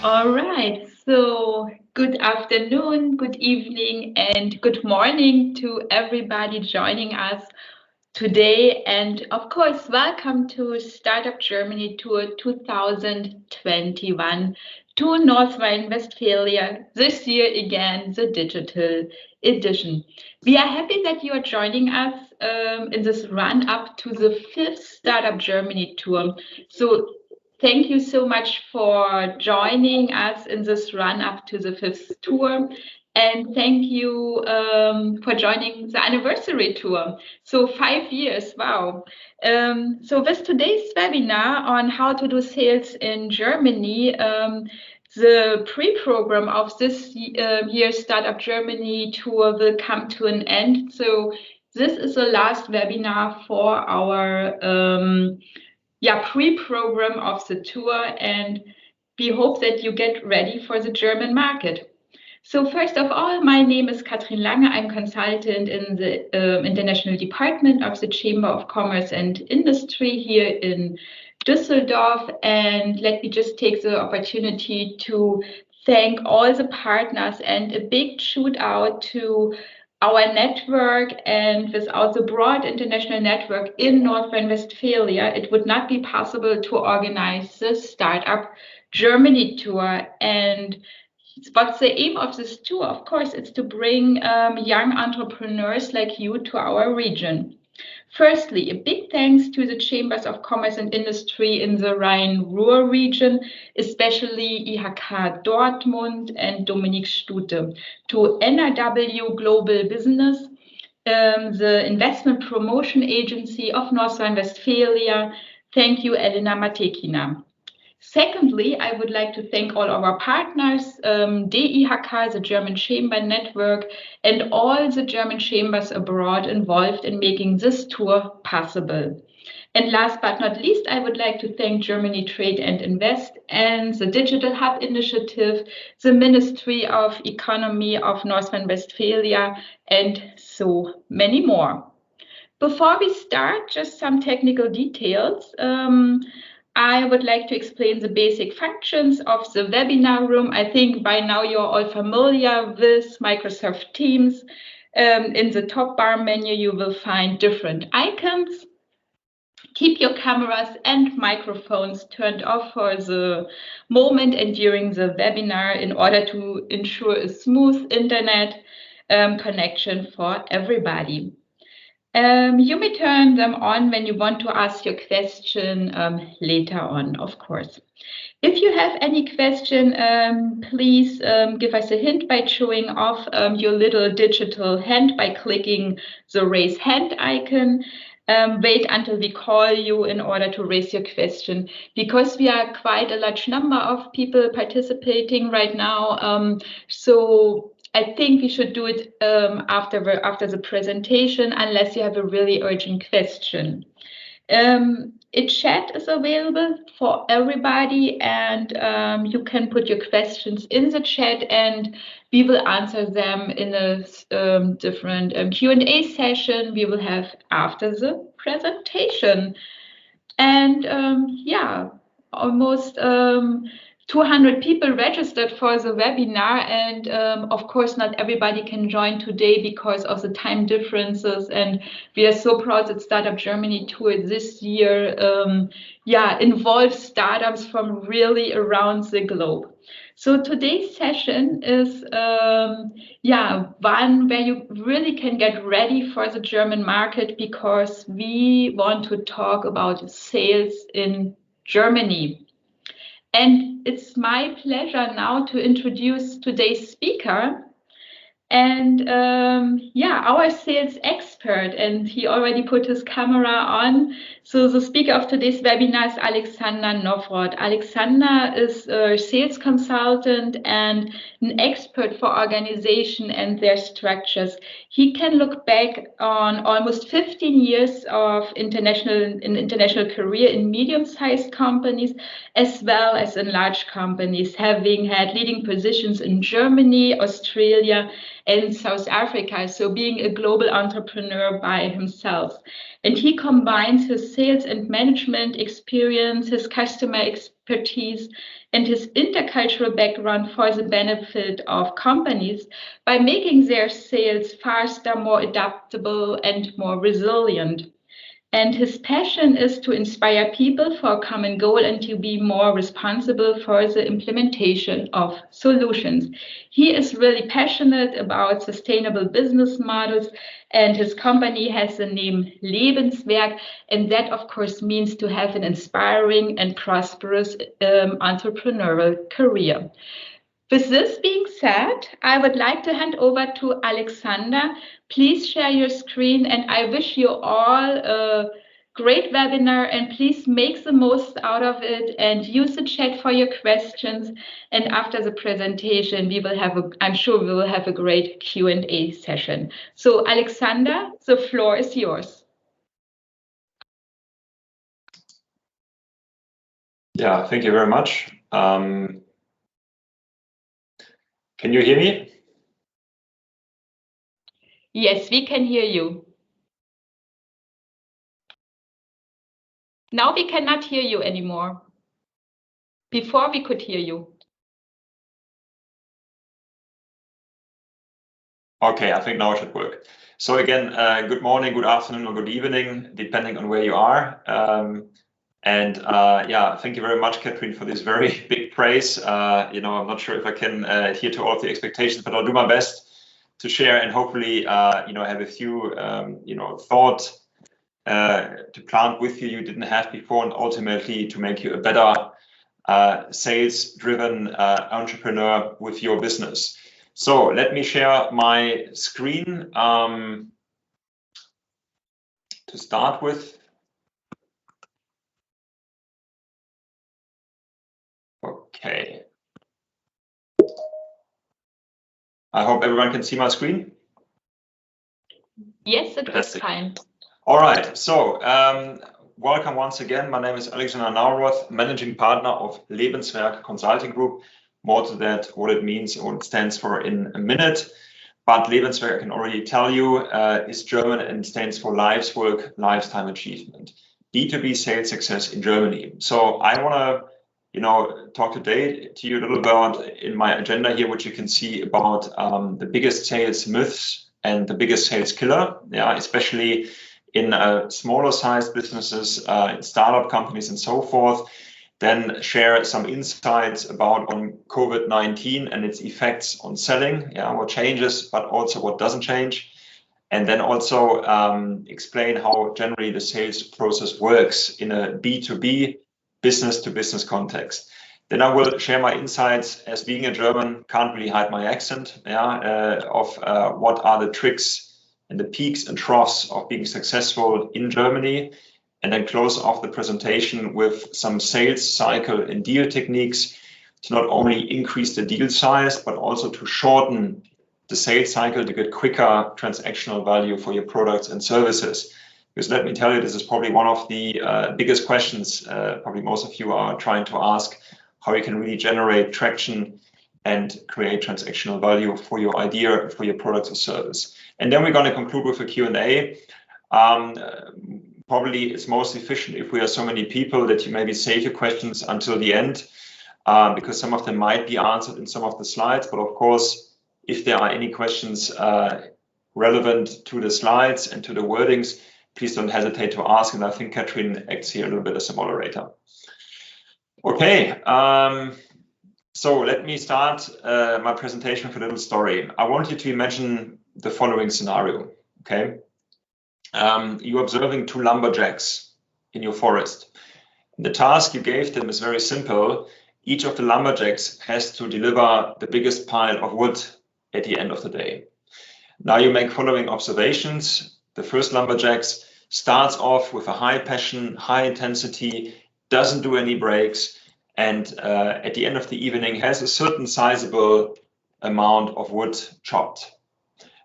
All right. So, good afternoon, good evening, and good morning to everybody joining us today. And of course, welcome to Startup Germany Tour 2021 to North Rhine-Westphalia. This year again, the digital edition. We are happy that you are joining us in this run up to the fifth Startup Germany Tour. So thank you so much for joining us in this run up to the fifth tour. And thank you for joining the anniversary tour. So 5 years, wow. So with today's webinar on how to do sales in Germany, the pre-program of this year's Startup Germany tour will come to an end. So this is the last webinar for our pre-program of the tour, and we hope that you get ready for the German market. So first of all, my name is Katrin Lange. I'm consultant in the international department of the Chamber of Commerce and Industry here in Düsseldorf. And let me just take the opportunity to thank all the partners and a big shout out to our network. And without the broad international network in North Rhine-Westphalia, it would not be possible to organize the Startup Germany tour. And what's the aim of this tour? Of course, it's to bring young entrepreneurs like you to our region. Firstly, a big thanks to the Chambers of Commerce and Industry in the Rhine-Ruhr region, especially IHK Dortmund and Dominique Stute, to NRW Global Business, the investment promotion agency of North Rhine-Westphalia. Thank you, Elena Matekina. Secondly, I would like to thank all our partners, DIHK, the German Chamber Network, and all the German chambers abroad involved in making this tour possible. And last but not least, I would like to thank Germany Trade and Invest and the Digital Hub Initiative, the Ministry of Economy of North Rhine-Westphalia, and so many more. Before we start, just some technical details. I would like to explain the basic functions of the webinar room. I think by now you're all familiar with Microsoft Teams. In the top bar menu, you will find different icons. Keep your cameras and microphones turned off for the moment and during the webinar in order to ensure a smooth internet connection for everybody. You may turn them on when you want to ask your question later on, of course. If you have any question, please give us a hint by showing off your little digital hand by clicking the raise hand icon. Wait until we call you in order to raise your question, because we are quite a large number of people participating right now. So I think we should do it after the presentation, unless you have a really urgent question. A chat is available for everybody, and you can put your questions in the chat, and we will answer them in a different Q&A session we will have after the presentation. And almost 200 people registered for the webinar, and of course not everybody can join today because of the time differences, and we are so proud that Startup Germany Tour this year involves startups from really around the globe. So today's session is one where you really can get ready for the German market, because we want to talk about sales in Germany. And it's my pleasure now to introduce today's speaker, and our sales expert, and he already put his camera on. So the speaker of today's webinar is Alexander Nowroth. Alexander is a sales consultant and an expert for organization and their structures. He can look back on almost 15 years of international career in medium-sized companies as well as in large companies, having had leading positions in Germany, Australia, in South Africa, so being a global entrepreneur by himself. And he combines his sales and management experience, his customer expertise, and his intercultural background for the benefit of companies by making their sales faster, more adaptable, and more resilient. And his passion is to inspire people for a common goal and to be more responsible for the implementation of solutions. He is really passionate about sustainable business models, and his company has the name Lebenswerk, and that, of course, means to have an inspiring and prosperous entrepreneurial career. With this being said, I would like to hand over to Alexander. Please share your screen, and I wish you all a great webinar, and please make the most out of it and use the chat for your questions. And after the presentation, I'm sure we will have a great Q&A session. So Alexander, the floor is yours. Yeah, thank you very much. Can you hear me? Yes, we can hear you. Now we cannot hear you anymore. Before we could hear you. Okay, I think now it should work. So again, good morning, good afternoon, or good evening, depending on where you are. Yeah, thank you very much, Catherine, for this very big praise. I'm not sure if I can adhere to all of the expectations, but I'll do my best to share and hopefully, have a few, thoughts to plant with you didn't have before, and ultimately to make you a better sales-driven entrepreneur with your business. So let me share my screen to start with. Okay. I hope everyone can see my screen. Yes, it is fine. All right. So welcome once again. My name is Alexander Nauroth, managing partner of Lebenswerk Consulting Group. More to that, what it means or what it stands for in a minute. But Lebenswerk, I can already tell you, is German and stands for Life's Work, Lifetime Achievement. B2B sales success in Germany. So I want to, talk today to you a little about in my agenda here, which you can see about the biggest sales myths and the biggest sales killer. Yeah, especially in smaller sized businesses, in startup companies and so forth. Then share some insights about on COVID-19 and its effects on selling, what changes, but also what doesn't change. And then also explain how generally the sales process works in a B2B, business-to-business context. Then I will share my insights as being a German, can't really hide my accent, of what are the tricks and the peaks and troughs of being successful in Germany. And then close off the presentation with some sales cycle and deal techniques to not only increase the deal size, but also to shorten the sales cycle to get quicker transactional value for your products and services. Because let me tell you, this is probably one of the biggest questions probably most of you are trying to ask, how you can really generate traction and create transactional value for your idea, for your products or service. And then we're going to conclude with a Q&A. Probably it's most efficient if we are so many people that you maybe save your questions until the end, because some of them might be answered in some of the slides. But of course, if there are any questions relevant to the slides and to the wordings, please don't hesitate to ask. And I think Catherine acts here a little bit as a moderator. Okay, so let me start my presentation with a little story. I want you to imagine the following scenario, okay? You're observing two lumberjacks in your forest. The task you gave them is very simple. Each of the lumberjacks has to deliver the biggest pile of wood at the end of the day. Now you make following observations. The first lumberjack starts off with a high passion, high intensity, doesn't do any breaks, and at the end of the evening has a certain sizable amount of wood chopped.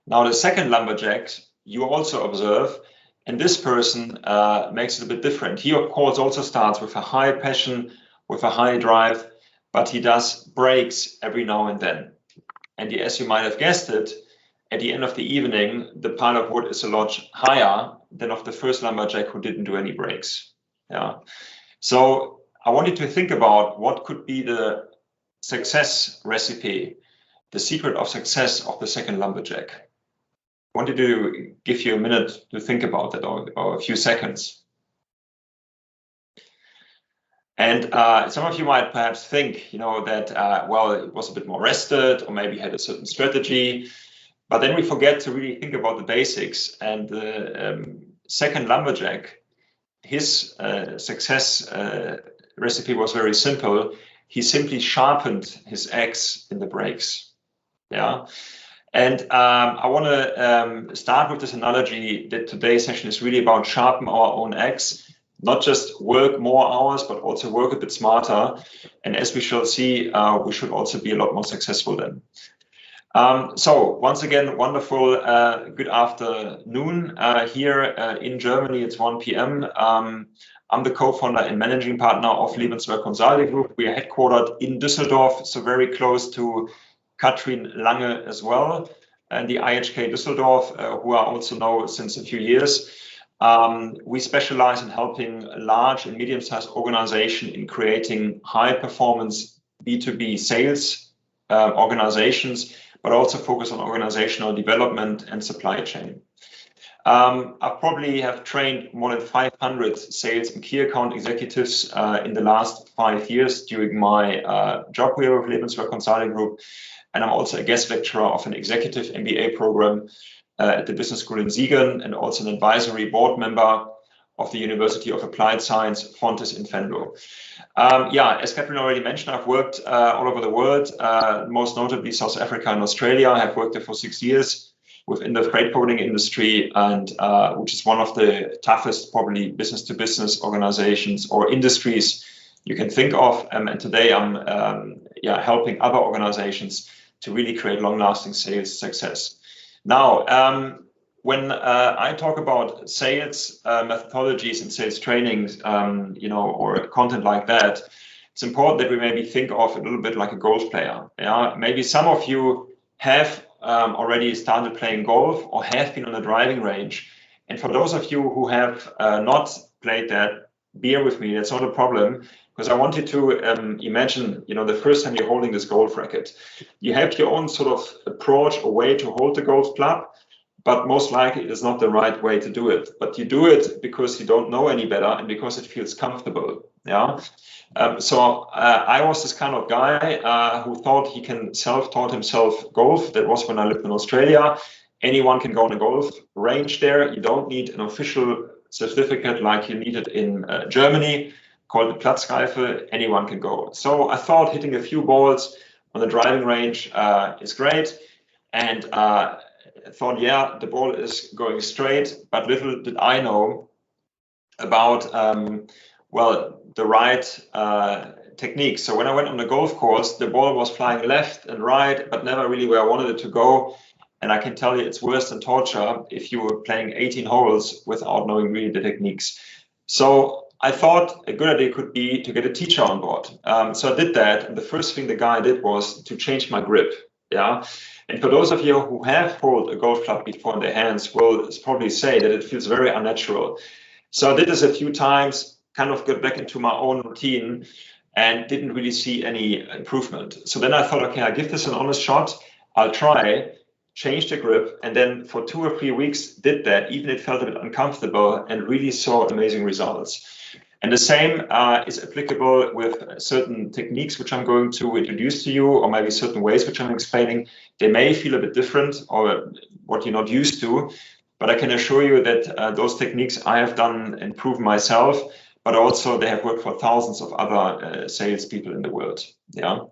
Now the second lumberjack you also observe, and this person makes it a bit different. He, of course, also starts with a high passion, with a high drive, but he does breaks every now and then. And as you might have guessed it, at the end of the evening, the pile of wood is a lot higher than of the first lumberjack who didn't do any breaks. Yeah. So I wanted to think about what could be the success recipe, the secret of success of the second lumberjack. I wanted to give you a minute to think about that, or a few seconds. And some of you might perhaps think, that, well, it was a bit more rested, or maybe had a certain strategy. But then we forget to really think about the basics. And the second lumberjack, his success recipe was very simple. He simply sharpened his axe in the breaks. Yeah. And I want to start with this analogy that today's session is really about sharpen our own axe, not just work more hours, but also work a bit smarter. And as we shall see, we should also be a lot more successful then. So once again, wonderful, good afternoon here in Germany. It's 1 p.m. I'm the co-founder and managing partner of Lebenswerk Consulting Group. We are headquartered in Düsseldorf, so very close to Katrin Lange as well, and the IHK Düsseldorf, who I also know since a few years. We specialize in helping large and medium-sized organizations in creating high-performance B2B sales organizations, but also focus on organizational development and supply chain. I probably have trained more than 500 sales and key account executives in the last 5 years during my job here with Lebenswerk Consulting Group. And I'm also a guest lecturer of an executive MBA program at the business school in Siegen, and also an advisory board member of the University of Applied Science, Fontys in Venlo. As Catherine already mentioned, I've worked all over the world, most notably South Africa and Australia. I have worked there for 6 years within the freight forwarding industry, and which is one of the toughest, probably business-to-business organizations or industries you can think of. And today I'm helping other organizations to really create long-lasting sales success. Now, when I talk about sales methodologies and sales trainings, or content like that, it's important that we maybe think of a little bit like a golf player. Yeah, maybe some of you have already started playing golf or have been on a driving range. And for those of you who have not played that, bear with me. That's not a problem, because I want you to imagine, the first time you're holding this golf racket, you have your own sort of approach or way to hold the golf club, but most likely it is not the right way to do it. But you do it because you don't know any better and because it feels comfortable. Yeah. So I was this kind of guy who thought he can self-taught himself golf. That was when I lived in Australia. Anyone can go on a golf range there. You don't need an official certificate like you needed in Germany, called the Platzreife. Anyone can go. So I thought hitting a few balls on the driving range is great. And thought, yeah, the ball is going straight. But little did I know about, the right technique. So when I went on the golf course, the ball was flying left and right, but never really where I wanted it to go. And I can tell you it's worse than torture if you were playing 18 holes without knowing really the techniques. So I thought a good idea could be to get a teacher on board. So I did that. And the first thing the guy did was to change my grip. Yeah. And for those of you who have held a golf club before in their hands will probably say that it feels very unnatural. So I did this a few times, kind of got back into my own routine and didn't really see any improvement. So then I thought, okay, I'll give this an honest shot. I'll try, change the grip. And then for 2 or 3 weeks did that, even it felt a bit uncomfortable, and really saw amazing results. And the same is applicable with certain techniques, which I'm going to introduce to you, or maybe certain ways which I'm explaining. They may feel a bit different or what you're not used to, but I can assure you that those techniques I have done and proven myself, but also they have worked for thousands of other salespeople in the world. Yeah.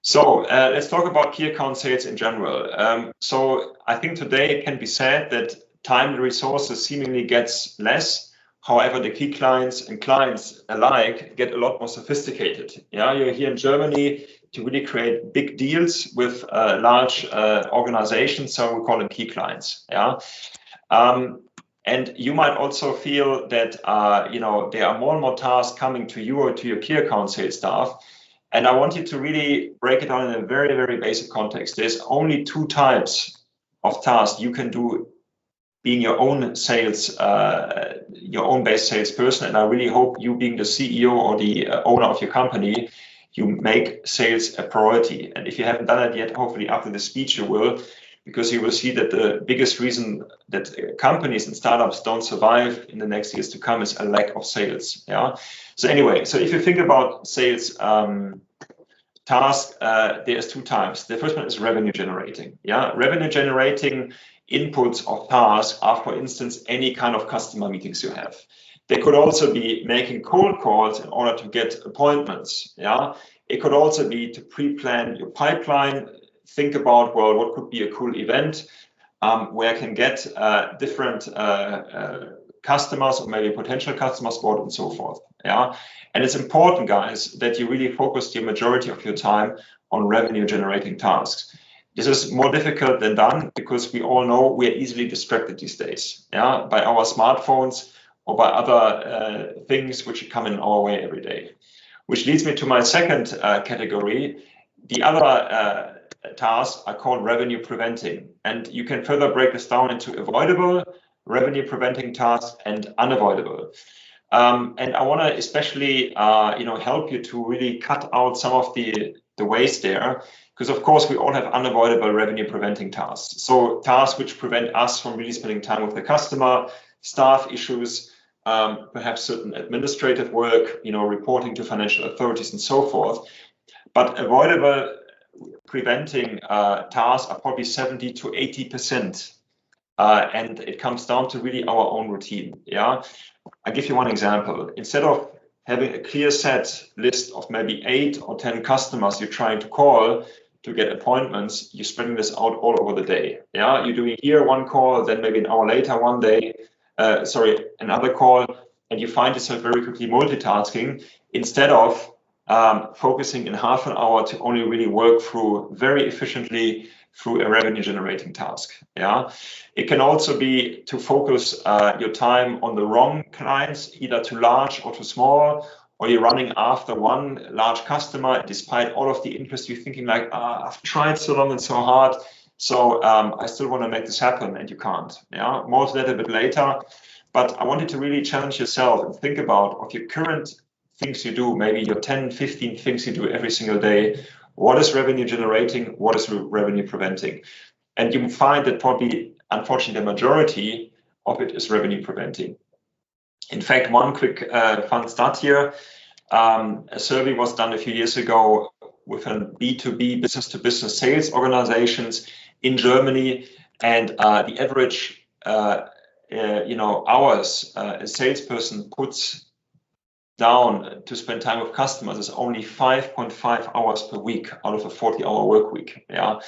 So let's talk about key account sales in general. So I think today it can be said that time and resources seemingly gets less. However, the key clients and clients alike get a lot more sophisticated. Yeah, you're here in Germany to really create big deals with large organizations, so we call them key clients. Yeah, and you might also feel that there are more and more tasks coming to you or to your key account sales staff, And I want you to really break it down in a very, very basic context. There's only 2 types of tasks you can do being your own sales, your own base salesperson. And I really hope you, being the CEO or the owner of your company, you make sales a priority. And if you haven't done it yet, hopefully after the speech you will, because you will see that the biggest reason that companies and startups don't survive in the next years to come is a lack of sales. Yeah. So anyway, so if you think about sales task, there's 2 types. The first one is revenue generating. Yeah, revenue generating inputs of tasks are, for instance, any kind of customer meetings you have. They could also be making cold calls in order to get appointments. Yeah, it could also be to pre-plan your pipeline. Think about, well, what could be a cool event where I can get different customers or maybe potential customers board and so forth. Yeah, and it's important, guys, that you really focus the majority of your time on revenue generating tasks. This is more difficult than done because we all know we are easily distracted these days, yeah, by our smartphones or by other things which come in our way every day. Which leads me to my second category. The other tasks are called revenue preventing, and you can further break this down into avoidable revenue preventing tasks and unavoidable. And I want to especially help you to really cut out some of the waste there, because of course we all have unavoidable revenue preventing tasks. So tasks which prevent us from really spending time with the customer, staff issues, perhaps certain administrative work, reporting to financial authorities and so forth. But avoidable preventing tasks are probably 70 to 80%. And it comes down to really our own routine. Yeah, I'll give you one example. Instead of having a clear set list of maybe 8 or 10 customers you're trying to call to get appointments, you're spreading this out all over the day. Yeah, you're doing here one call, then maybe an hour later, another call, and you find yourself very quickly multitasking instead of focusing in half an hour to only really work through very efficiently through a revenue generating task. Yeah, it can also be to focus your time on the wrong clients, either too large or too small, or you're running after one large customer despite all of the interest. You're thinking like, I've tried so long and so hard, so I still want to make this happen, and you can't. Yeah, more to that a bit later. But I wanted to really challenge yourself and think about of your current things you do, maybe your 10, 15 things you do every single day. What is revenue generating? What is revenue preventing? And you find that probably, unfortunately, the majority of it is revenue preventing. In fact, one quick fun stat here. A survey was done a few years ago with a B2B, business-to-business sales organizations in Germany, and the average hours a salesperson puts down to spend time with customers is only 5.5 hours per week out of a 40-hour work week. Yeah,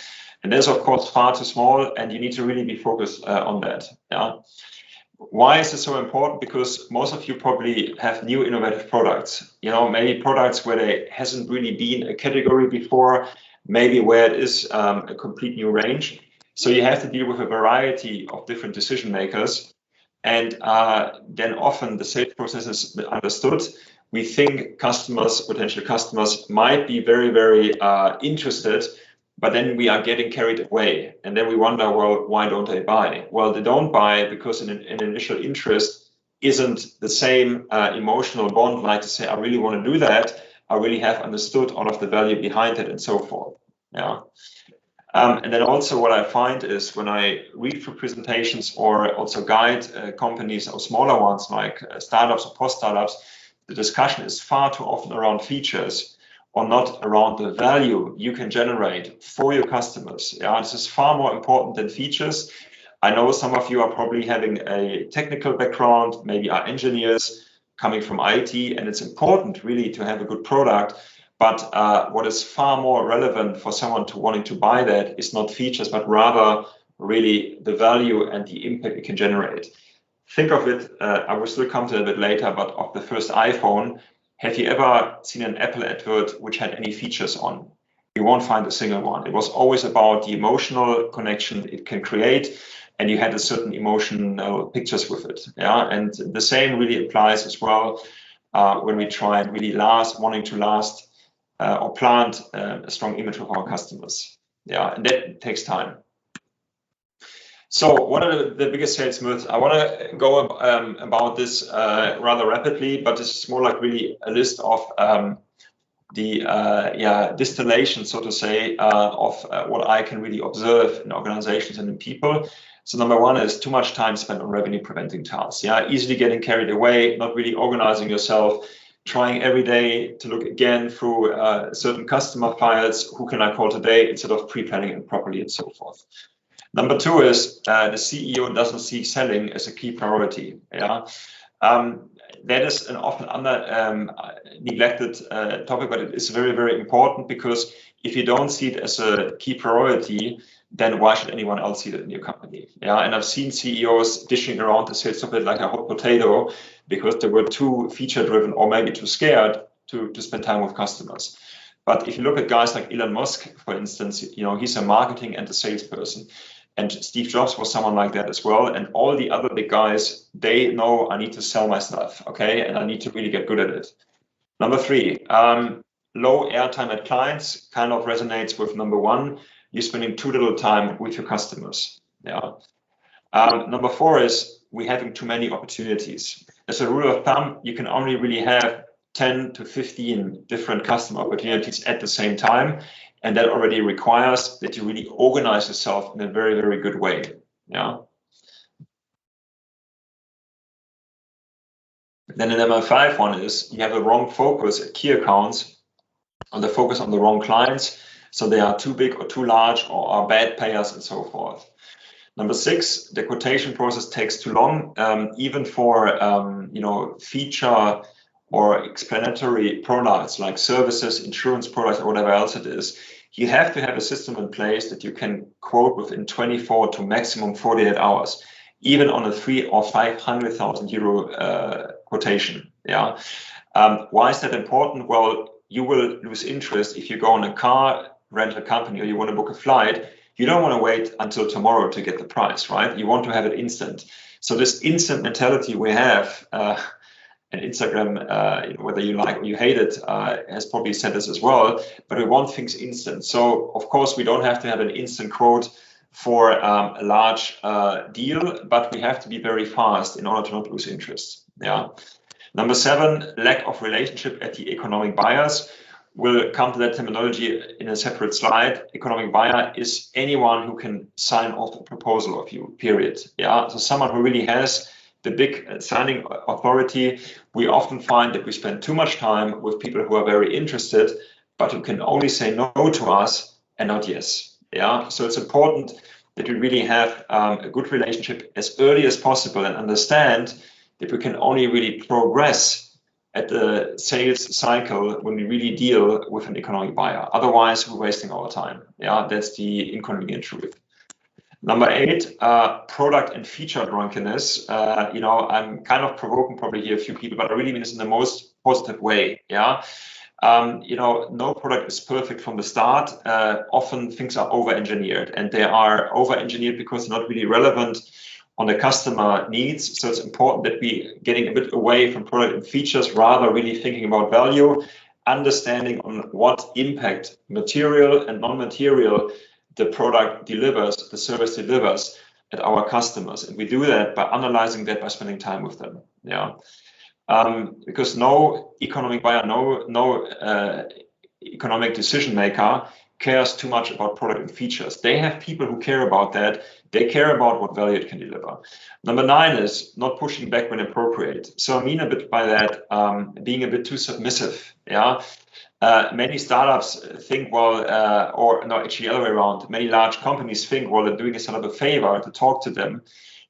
and that's of course far too small, and you need to really be focused on that. Yeah, why is this so important? Because most of you probably have new innovative products. Maybe products where there hasn't really been a category before, maybe where it is a complete new range. So you have to deal with a variety of different decision makers. And then often the sales process is understood. We think potential customers might be very, very interested, but then we are getting carried away. And then we wonder, well, why don't they buy? Well, they don't buy because an initial interest isn't the same emotional bond, like to say, I really want to do that. I really have understood all of the value behind it and so forth. Yeah. And then also what I find is when I read through presentations or also guide companies or smaller ones like startups or post-startups, the discussion is far too often around features or not around the value you can generate for your customers. Yeah, this is far more important than features. I know some of you are probably having a technical background, maybe are engineers coming from IT, and it's important really to have a good product. But what is far more relevant for someone wanting to buy that is not features, but rather really the value and the impact it can generate. Think of it, I will still come to it a bit later, but of the first iPhone, have you ever seen an Apple advert which had any features on? You won't find a single one. It was always about the emotional connection it can create, and you had a certain emotional pictures with it. Yeah, and the same really applies as well when we try and really wanting to last or plant a strong image with our customers. Yeah, and that takes time. So what are the biggest sales myths? I want to go about this rather rapidly, but this is more like really a list of the distillation, so to say, of what I can really observe in organizations and in people. So number one is too much time spent on revenue preventing tasks. Yeah, easily getting carried away, not really organizing yourself, trying every day to look again through certain customer files. Who can I call today, instead of pre-planning it properly and so forth. Number two is the CEO doesn't see selling as a key priority. Yeah, that is an often under neglected topic, but it is very, very important, because if you don't see it as a key priority, then why should anyone else see that in your company? Yeah, and I've seen CEOs dishing around the sales of it like a hot potato because they were too feature driven or maybe too scared to spend time with customers. But if you look at guys like Elon Musk, for instance, he's a marketing and a salesperson. And Steve Jobs was someone like that as well. And all the other big guys, they know I need to sell my stuff, okay? And I need to really get good at it. Number three, low airtime at clients kind of resonates with number one. You're spending too little time with your customers. Yeah. Number four is we're having too many opportunities. As a rule of thumb, you can only really have 10 to 15 different customer opportunities at the same time. And that already requires that you really organize yourself in a very, very good way. Yeah. Then the number five one is you have a wrong focus at key accounts, on the focus on the wrong clients. So they are too big or too large or are bad payers and so forth. Number six, the quotation process takes too long, even for feature or explanatory products like services, insurance products, or whatever else it is. You have to have a system in place that you can quote within 24 to maximum 48 hours, even on a 300,000 or 500,000 euro quotation. Yeah. Why is that important? Well, you will lose interest if you go on a car rental company or you want to book a flight. You don't want to wait until tomorrow to get the price, right? You want to have it instant. So this instant mentality we have, and Instagram, whether you like or you hate it, has probably said this as well, but we want things instant. So of course, we don't have to have an instant quote for a large deal, but we have to be very fast in order to not lose interest. Yeah. Number seven, lack of relationship at the economic buyers. We'll come to that terminology in a separate slide. Economic buyer is anyone who can sign off a proposal of you, period. Yeah, so someone who really has the big signing authority. We often find that we spend too much time with people who are very interested, but who can only say no to us and not yes. Yeah, so it's important that we really have a good relationship as early as possible and understand that we can only really progress at the sales cycle when we really deal with an economic buyer. Otherwise, we're wasting our time. Yeah, that's the inconvenient truth. Number eight, product and feature drunkenness. I'm kind of provoking probably here a few people, but I really mean this in the most positive way. Yeah. No product is perfect from the start. Often things are over-engineered, and they are over-engineered because they're not really relevant on the customer needs. So it's important that we getting a bit away from product and features, rather really thinking about value, understanding on what impact material and non-material the product delivers, the service delivers at our customers. And we do that by analyzing that, by spending time with them. Yeah. Because no economic buyer, no economic decision maker cares too much about product and features. They have people who care about that. They care about what value it can deliver. Number nine is not pushing back when appropriate. So I mean a bit by that, being a bit too submissive. Yeah. Many startups think, actually the other way around. Many large companies think, well, they're doing us a favor to talk to them,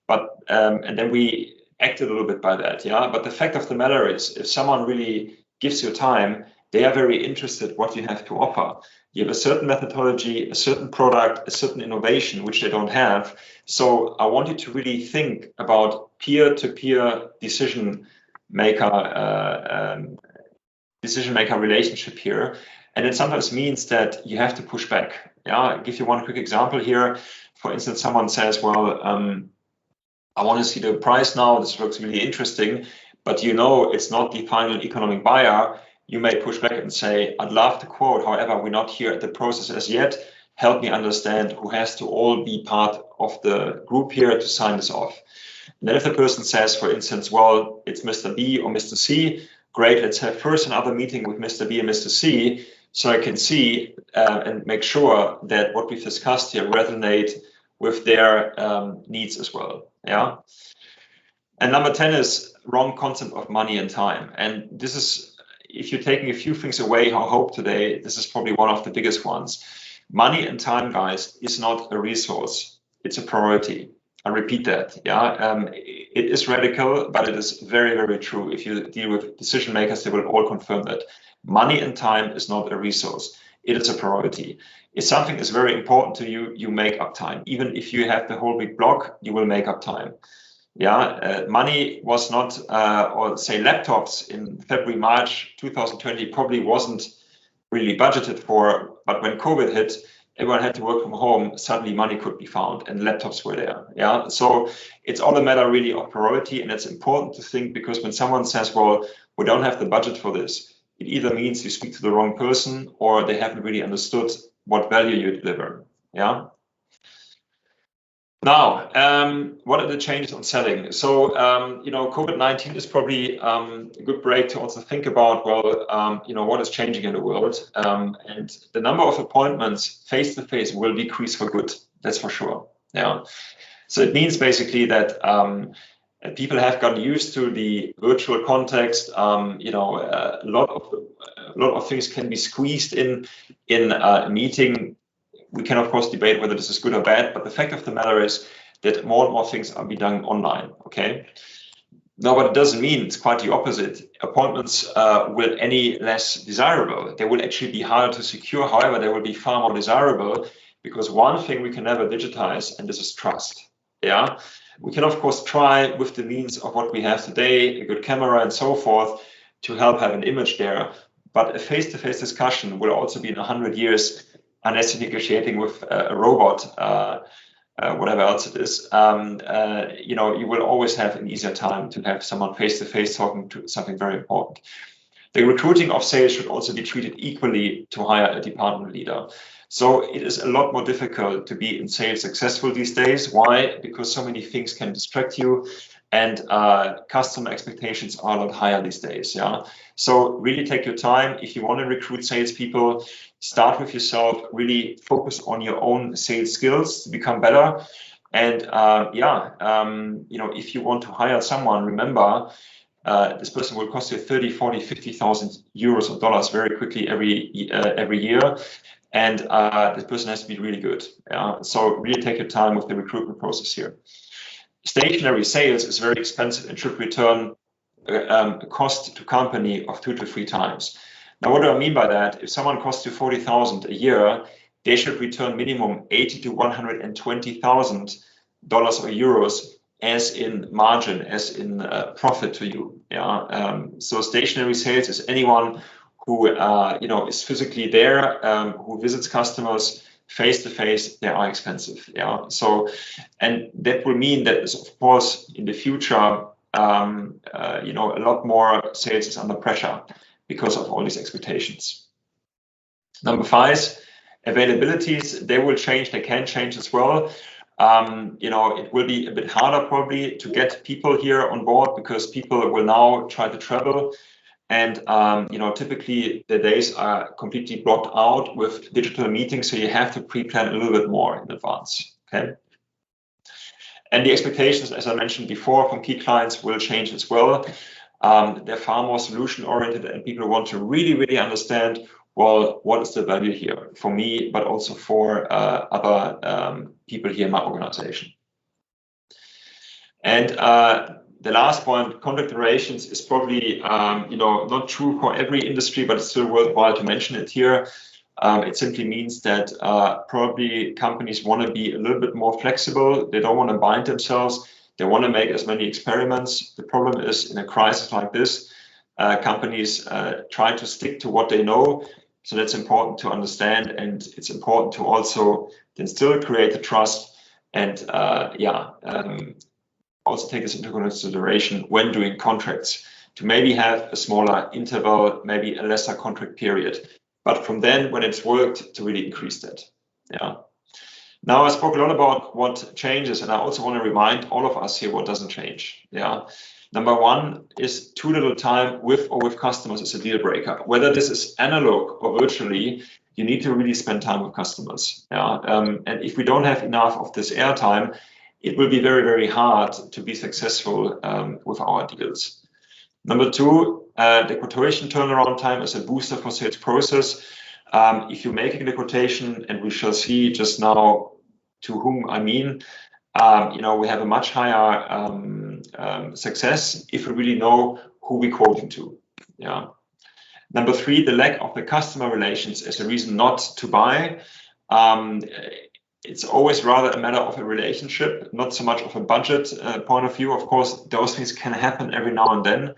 but and then we act a little bit by that. Yeah. But the fact of the matter is, if someone really gives you time, they are very interested what you have to offer. You have a certain methodology, a certain product, a certain innovation, which they don't have. So I want you to really think about peer-to-peer decision maker relationship here. And it sometimes means that you have to push back. Yeah, I'll give you one quick example here. For instance, someone says, well, I want to see the price now. This looks really interesting, but it's not the final economic buyer. you may push back and say, I'd love to quote, however, we're not here at the process as yet. Help me understand who has to all be part of the group here to sign this off. And then if the person says, for instance, well, it's Mr. B or Mr. C, great, let's have first another meeting with Mr. B and Mr. C, so I can see and make sure that what we've discussed here resonate with their needs as well. Yeah. And number 10 is wrong concept of money and time. And this is, if you're taking a few things away, I hope today, this is probably one of the biggest ones. Money and time, guys, is not a resource. It's a priority. I repeat that. Yeah, it is radical, but it is very, very true. If you deal with decision makers, they will all confirm that. Money and time is not a resource. It is a priority. If something is very important to you, you make up time. Even if you have the whole big block, you will make up time. Yeah, money was not, or say laptops in February, March 2020 probably wasn't really budgeted for, but when COVID hit, everyone had to work from home, suddenly money could be found and laptops were there. Yeah, so it's all a matter really of priority, and it's important to think, because when someone says, well, we don't have the budget for this, it either means you speak to the wrong person or they haven't really understood what value you deliver. Yeah. Now, what are the changes on selling? So, COVID-19 is probably a good break to also think about, well, what is changing in the world. And the number of appointments face-to-face will decrease for good. That's for sure. Yeah. So it means basically that people have gotten used to the virtual context. A lot of things can be squeezed in a meeting. We can, of course, debate whether this is good or bad, but the fact of the matter is that more and more things are being done online, okay? Now, what it doesn't mean, it's quite the opposite. Appointments will any less desirable. They will actually be harder to secure. However, they will be far more desirable, because one thing we can never digitize, and this is trust, yeah? We can, of course, try with the means of what we have today, a good camera and so forth, to help have an image there. But a face-to-face discussion will also be in 100 years, unless you're negotiating with a robot, whatever else it is, you will always have an easier time to have someone face-to-face talking to something very important. The recruiting of sales should also be treated equally to hire a department leader. So it is a lot more difficult to be in sales successful these days. Why? Because so many things can distract you, and customer expectations are a lot higher these days. Yeah. So really take your time. If you want to recruit salespeople, start with yourself. Really focus on your own sales skills to become better. And if you want to hire someone, remember, this person will cost you 30, 40, 50,000 euros or dollars very quickly every year. And this person has to be really good. So really take your time with the recruitment process here. Stationary sales is very expensive and should return a cost to company of 2 to 3 times. Now, what do I mean by that? If someone costs you 40,000 a year, they should return minimum 80 to 120,000 dollars or euros as in margin, as in profit to you. So stationary sales is anyone who is physically there, who visits customers face to face. They are expensive. So, and that will mean that, of course, in the future, a lot more sales is under pressure because of all these expectations. Number 5, availabilities. They will change. They can change as well. It will be a bit harder probably to get people here on board, because people will now try to travel. And, typically the days are completely blocked out with digital meetings. So you have to pre-plan a little bit more in advance. Okay. And the expectations, as I mentioned before, from key clients will change as well. They're far more solution oriented, and people want to really, really understand, well, what is the value here for me, but also for other people here in my organization. And the last point, contract durations, is probably not true for every industry, but it's still worthwhile to mention it here. It simply means that probably companies want to be a little bit more flexible. They don't want to bind themselves. They want to make as many experiments. The problem is, in a crisis like this, companies try to stick to what they know. So that's important to understand, and it's important to also then still create the trust and also take this into consideration when doing contracts. to maybe have a smaller interval, maybe a lesser contract period. But from then, when it's worked, to really increase that. Yeah. Now I spoke a lot about what changes, and I also want to remind all of us here what doesn't change. Yeah. Number one is too little time with or with customers is a deal breaker. Whether this is analog or virtually, you need to really spend time with customers. Yeah. And if we don't have enough of this airtime, it will be very, very hard to be successful with our deals. Number two, the quotation turnaround time is a booster for sales process. If you're making the quotation, and we shall see just now to whom I mean, we have a much higher success if we really know who we're quoting to. Yeah. Number three, the lack of the customer relations is a reason not to buy. It's always rather a matter of a relationship, not so much of a budget point of view. Of course, those things can happen every now and then.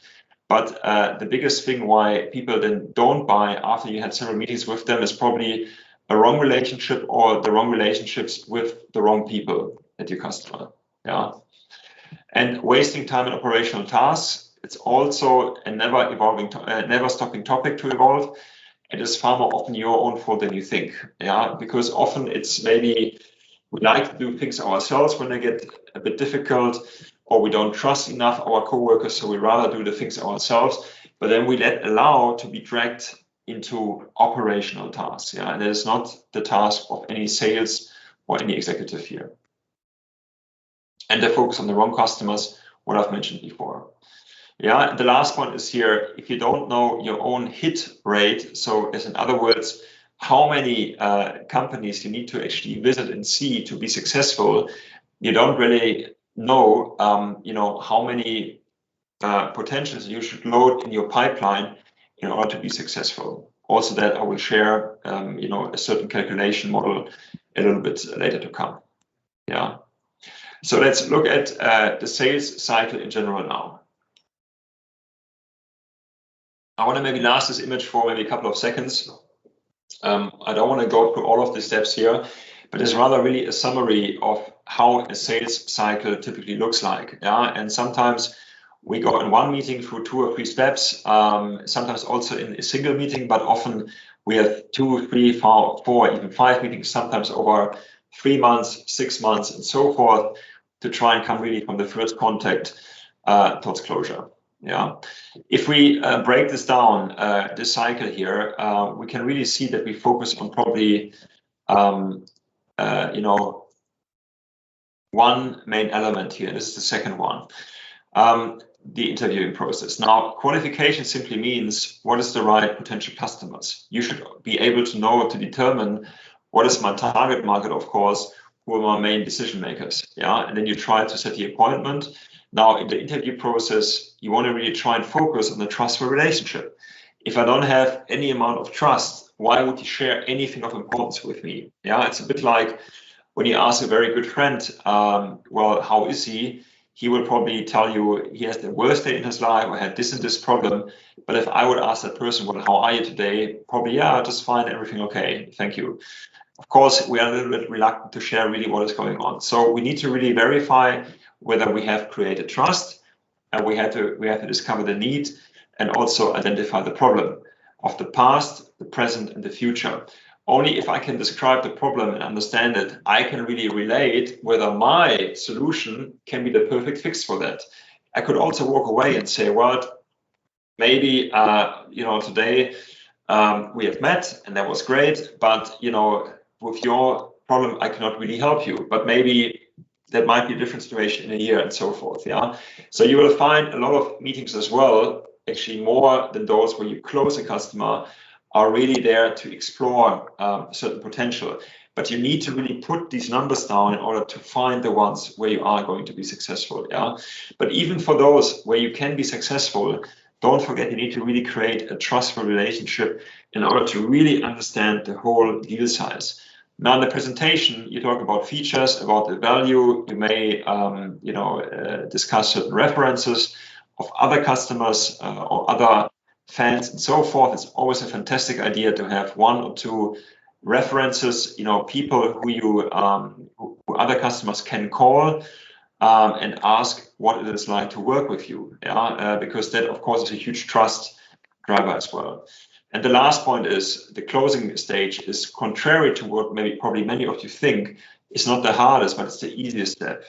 But the biggest thing why people then don't buy after you had several meetings with them is probably a wrong relationship or the wrong relationships with the wrong people at your customer. Yeah. And wasting time in operational tasks, it's also a never stopping topic to evolve. It is far more often your own fault than you think. Yeah, because often it's maybe we like to do things ourselves when they get a bit difficult, or we don't trust enough our coworkers, so we rather do the things ourselves. But then we allow to be dragged into operational tasks. Yeah, and that is not the task of any sales or any executive here. And they focus on the wrong customers, what I've mentioned before. Yeah, and the last point is here, if you don't know your own hit rate, so as in other words, how many companies you need to actually visit and see to be successful, you don't really know, how many potentials you should load in your pipeline in order to be successful. Also that I will share, a certain calculation model a little bit later to come. Yeah. So let's look at the sales cycle in general now. I want to maybe last this image for maybe a couple of seconds. I don't want to go through all of the steps here, but it's rather really a summary of how a sales cycle typically looks like. Yeah, and sometimes we go in one meeting through 2 or 3 steps, sometimes also in a single meeting, but often we have 2, 3, 4, even 5 meetings, sometimes over 3 months, 6 months, and so forth, to try and come really from the first contact towards closure. Yeah, if we break this down, this cycle here, we can really see that we focus on probably, one main element here. This is the second one, the interviewing process. Now, qualification simply means what is the right potential customers. You should be able to know, to determine what is my target market, of course, who are my main decision makers. Yeah, and then you try to set the appointment. Now, in the interview process, you want to really try and focus on the trustful relationship. If I don't have any amount of trust, why would you share anything of importance with me? Yeah, it's a bit like when you ask a very good friend, well, how is he? He will probably tell you he has the worst day in his life or had this and this problem. But if I would ask that person, well, how are you today? Probably, yeah, just fine, everything okay, thank you. Of course, we are a little bit reluctant to share really what is going on. So we need to really verify whether we have created trust, and we have to discover the need and also identify the problem of the past, the present, and the future. Only if I can describe the problem and understand it, I can really relate whether my solution can be the perfect fix for that. I could also walk away and say, well, maybe today we have met and that was great, but with your problem I cannot really help you. But maybe that might be a different situation in a year and so forth. Yeah. So you will find a lot of meetings as well, actually more than those where you close a customer, are really there to explore certain potential. But you need to really put these numbers down in order to find the ones where you are going to be successful. Yeah. But even for those where you can be successful, don't forget you need to really create a trustful relationship in order to really understand the whole deal size. Now in the presentation, you talk about features, about the value. You may, discuss certain references of other customers or other fans and so forth. It's always a fantastic idea to have 1 or 2 references, people who you, who other customers can call and ask what it is like to work with you. Because that, of course, is a huge trust driver as well. And the last point is the closing stage is contrary to what probably many of you think. It's not the hardest, but it's the easiest step.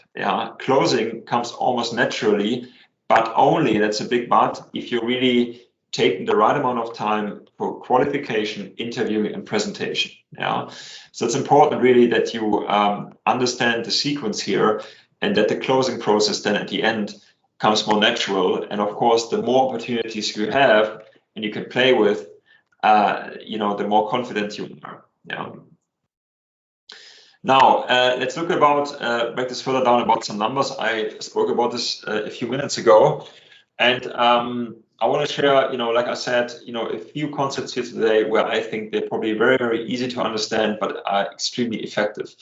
Closing comes almost naturally, but only, that's a big but, if you're really taking the right amount of time for qualification, interviewing, and presentation. So it's important really that you understand the sequence here, and that the closing process then at the end comes more natural. And of course, the more opportunities you have and you can play with, the more confident you are. Now, let's look break this further down about some numbers. I spoke about this a few minutes ago, and I want to share, like I said, a few concepts here today where I think they're probably very, very easy to understand, but are extremely effective.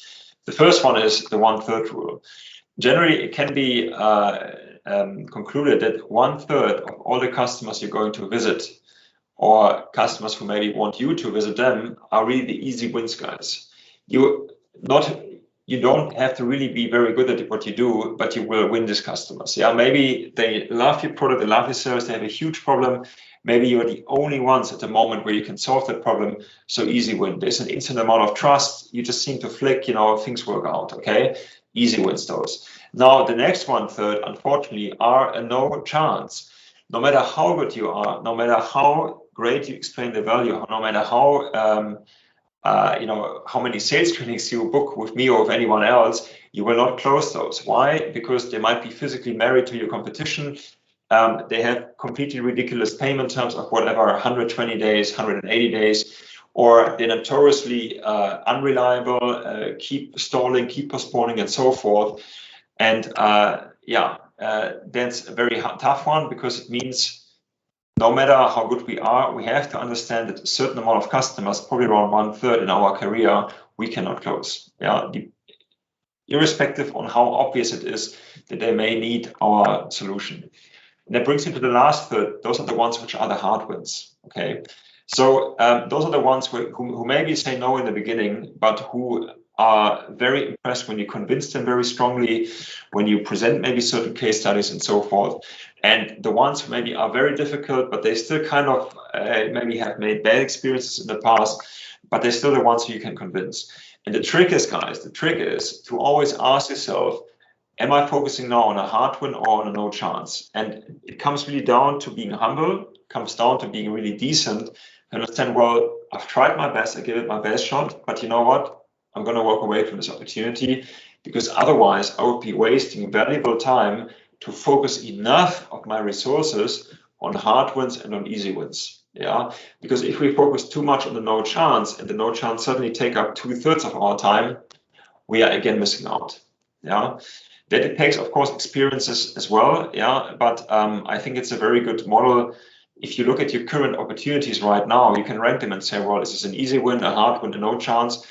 The first one is the 1/3 rule. Generally, it can be concluded that 1/3 of all the customers you're going to visit, or customers who maybe want you to visit them, are really the easy wins guys. You don't have to really be very good at what you do, but you will win these customers. Maybe they love your product, they love your service, they have a huge problem. Maybe you're the only ones at the moment where you can solve that problem. So easy win. There's an instant amount of trust. You just seem to flick, things work out. Okay, easy wins those. Now the next 1/3, unfortunately, are a no chance. No matter how good you are, no matter how great you explain the value, no matter how how many sales trainings you book with me or with anyone else, you will not close those. Why? Because they might be physically married to your competition. They have completely ridiculous payment terms of whatever, 120 days, 180 days, or they're notoriously unreliable, keep stalling, keep postponing, and so forth. And that's a very tough one, because it means no matter how good we are, we have to understand that a certain amount of customers, probably around 1/3 in our career, we cannot close. Irrespective on how obvious it is that they may need our solution. And that brings me to the last third. Those are the ones which are the hard wins. Okay, so those are the ones who maybe say no in the beginning, but who are very impressed when you convince them very strongly, when you present maybe certain case studies and so forth. And the ones who maybe are very difficult, but they still kind of maybe have made bad experiences in the past, but they're still the ones who you can convince. And the trick is, guys, to always ask yourself, am I focusing now on a hard win or on a no chance? And it comes really down to being humble, comes down to being really decent, and understand, well, I've tried my best, I give it my best shot, but you know what? I'm going to walk away from this opportunity, because otherwise I would be wasting valuable time to focus enough of my resources on hard wins and on easy wins. Because if we focus too much on the no chance, and the no chance suddenly take up 2/3 of our time, we are again missing out. That it takes, of course, experiences as well. But I think it's a very good model. If you look at your current opportunities right now, you can rank them and say, well, is this an easy win, a hard win, a no chance?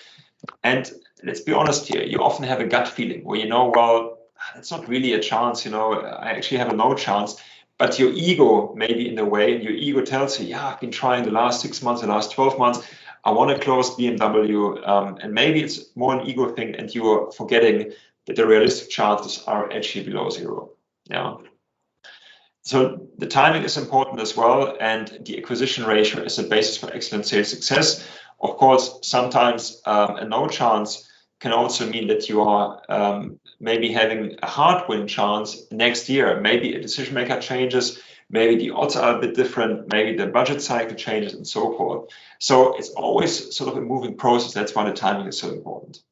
And let's be honest here, you often have a gut feeling where well, it's not really a chance, I actually have a no chance. But your ego may be in the way, and your ego tells you, I've been trying the last 6 months, the last 12 months, I want to close BMW. And maybe it's more an ego thing, and you're forgetting that the realistic chances are actually below 0. So the timing is important as well, and the acquisition ratio is the basis for excellent sales success. Of course, sometimes a no chance can also mean that you are maybe having a hard win chance next year. Maybe a decision maker changes, maybe the odds are a bit different, maybe the budget cycle changes, and so forth. So it's always sort of a moving process. That's why the timing is so important.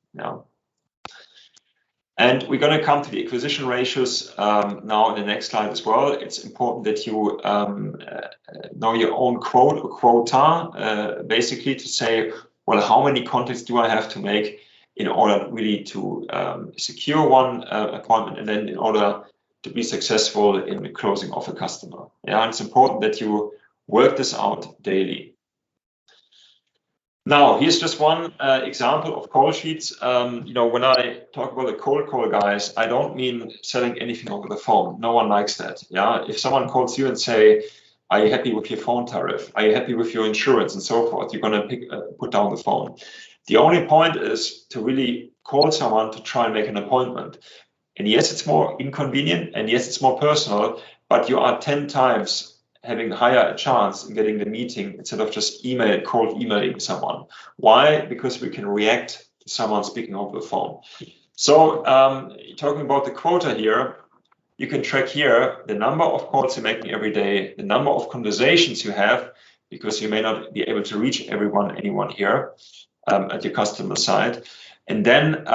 And we're going to come to the acquisition ratios now in the next slide as well. It's important that you know your own quota, basically to say, well, how many contacts do I have to make in order really to secure one appointment, and then in order to be successful in the closing of a customer. And it's important that you work this out daily. Now, here's just one example of call sheets. When I talk about the cold call, guys, I don't mean selling anything over the phone. No one likes that. If someone calls you and say, are you happy with your phone tariff? Are you happy with your insurance and so forth? You're going to put down the phone. The only point is to really call someone to try and make an appointment. And yes, it's more inconvenient, and yes, it's more personal, but you are 10 times having higher a chance in getting the meeting instead of just cold emailing someone. Why? Because we can react to someone speaking over the phone. So talking about the quota here, you can track here the number of calls you're making every day, the number of conversations you have, because you may not be able to reach anyone here at your customer side. And then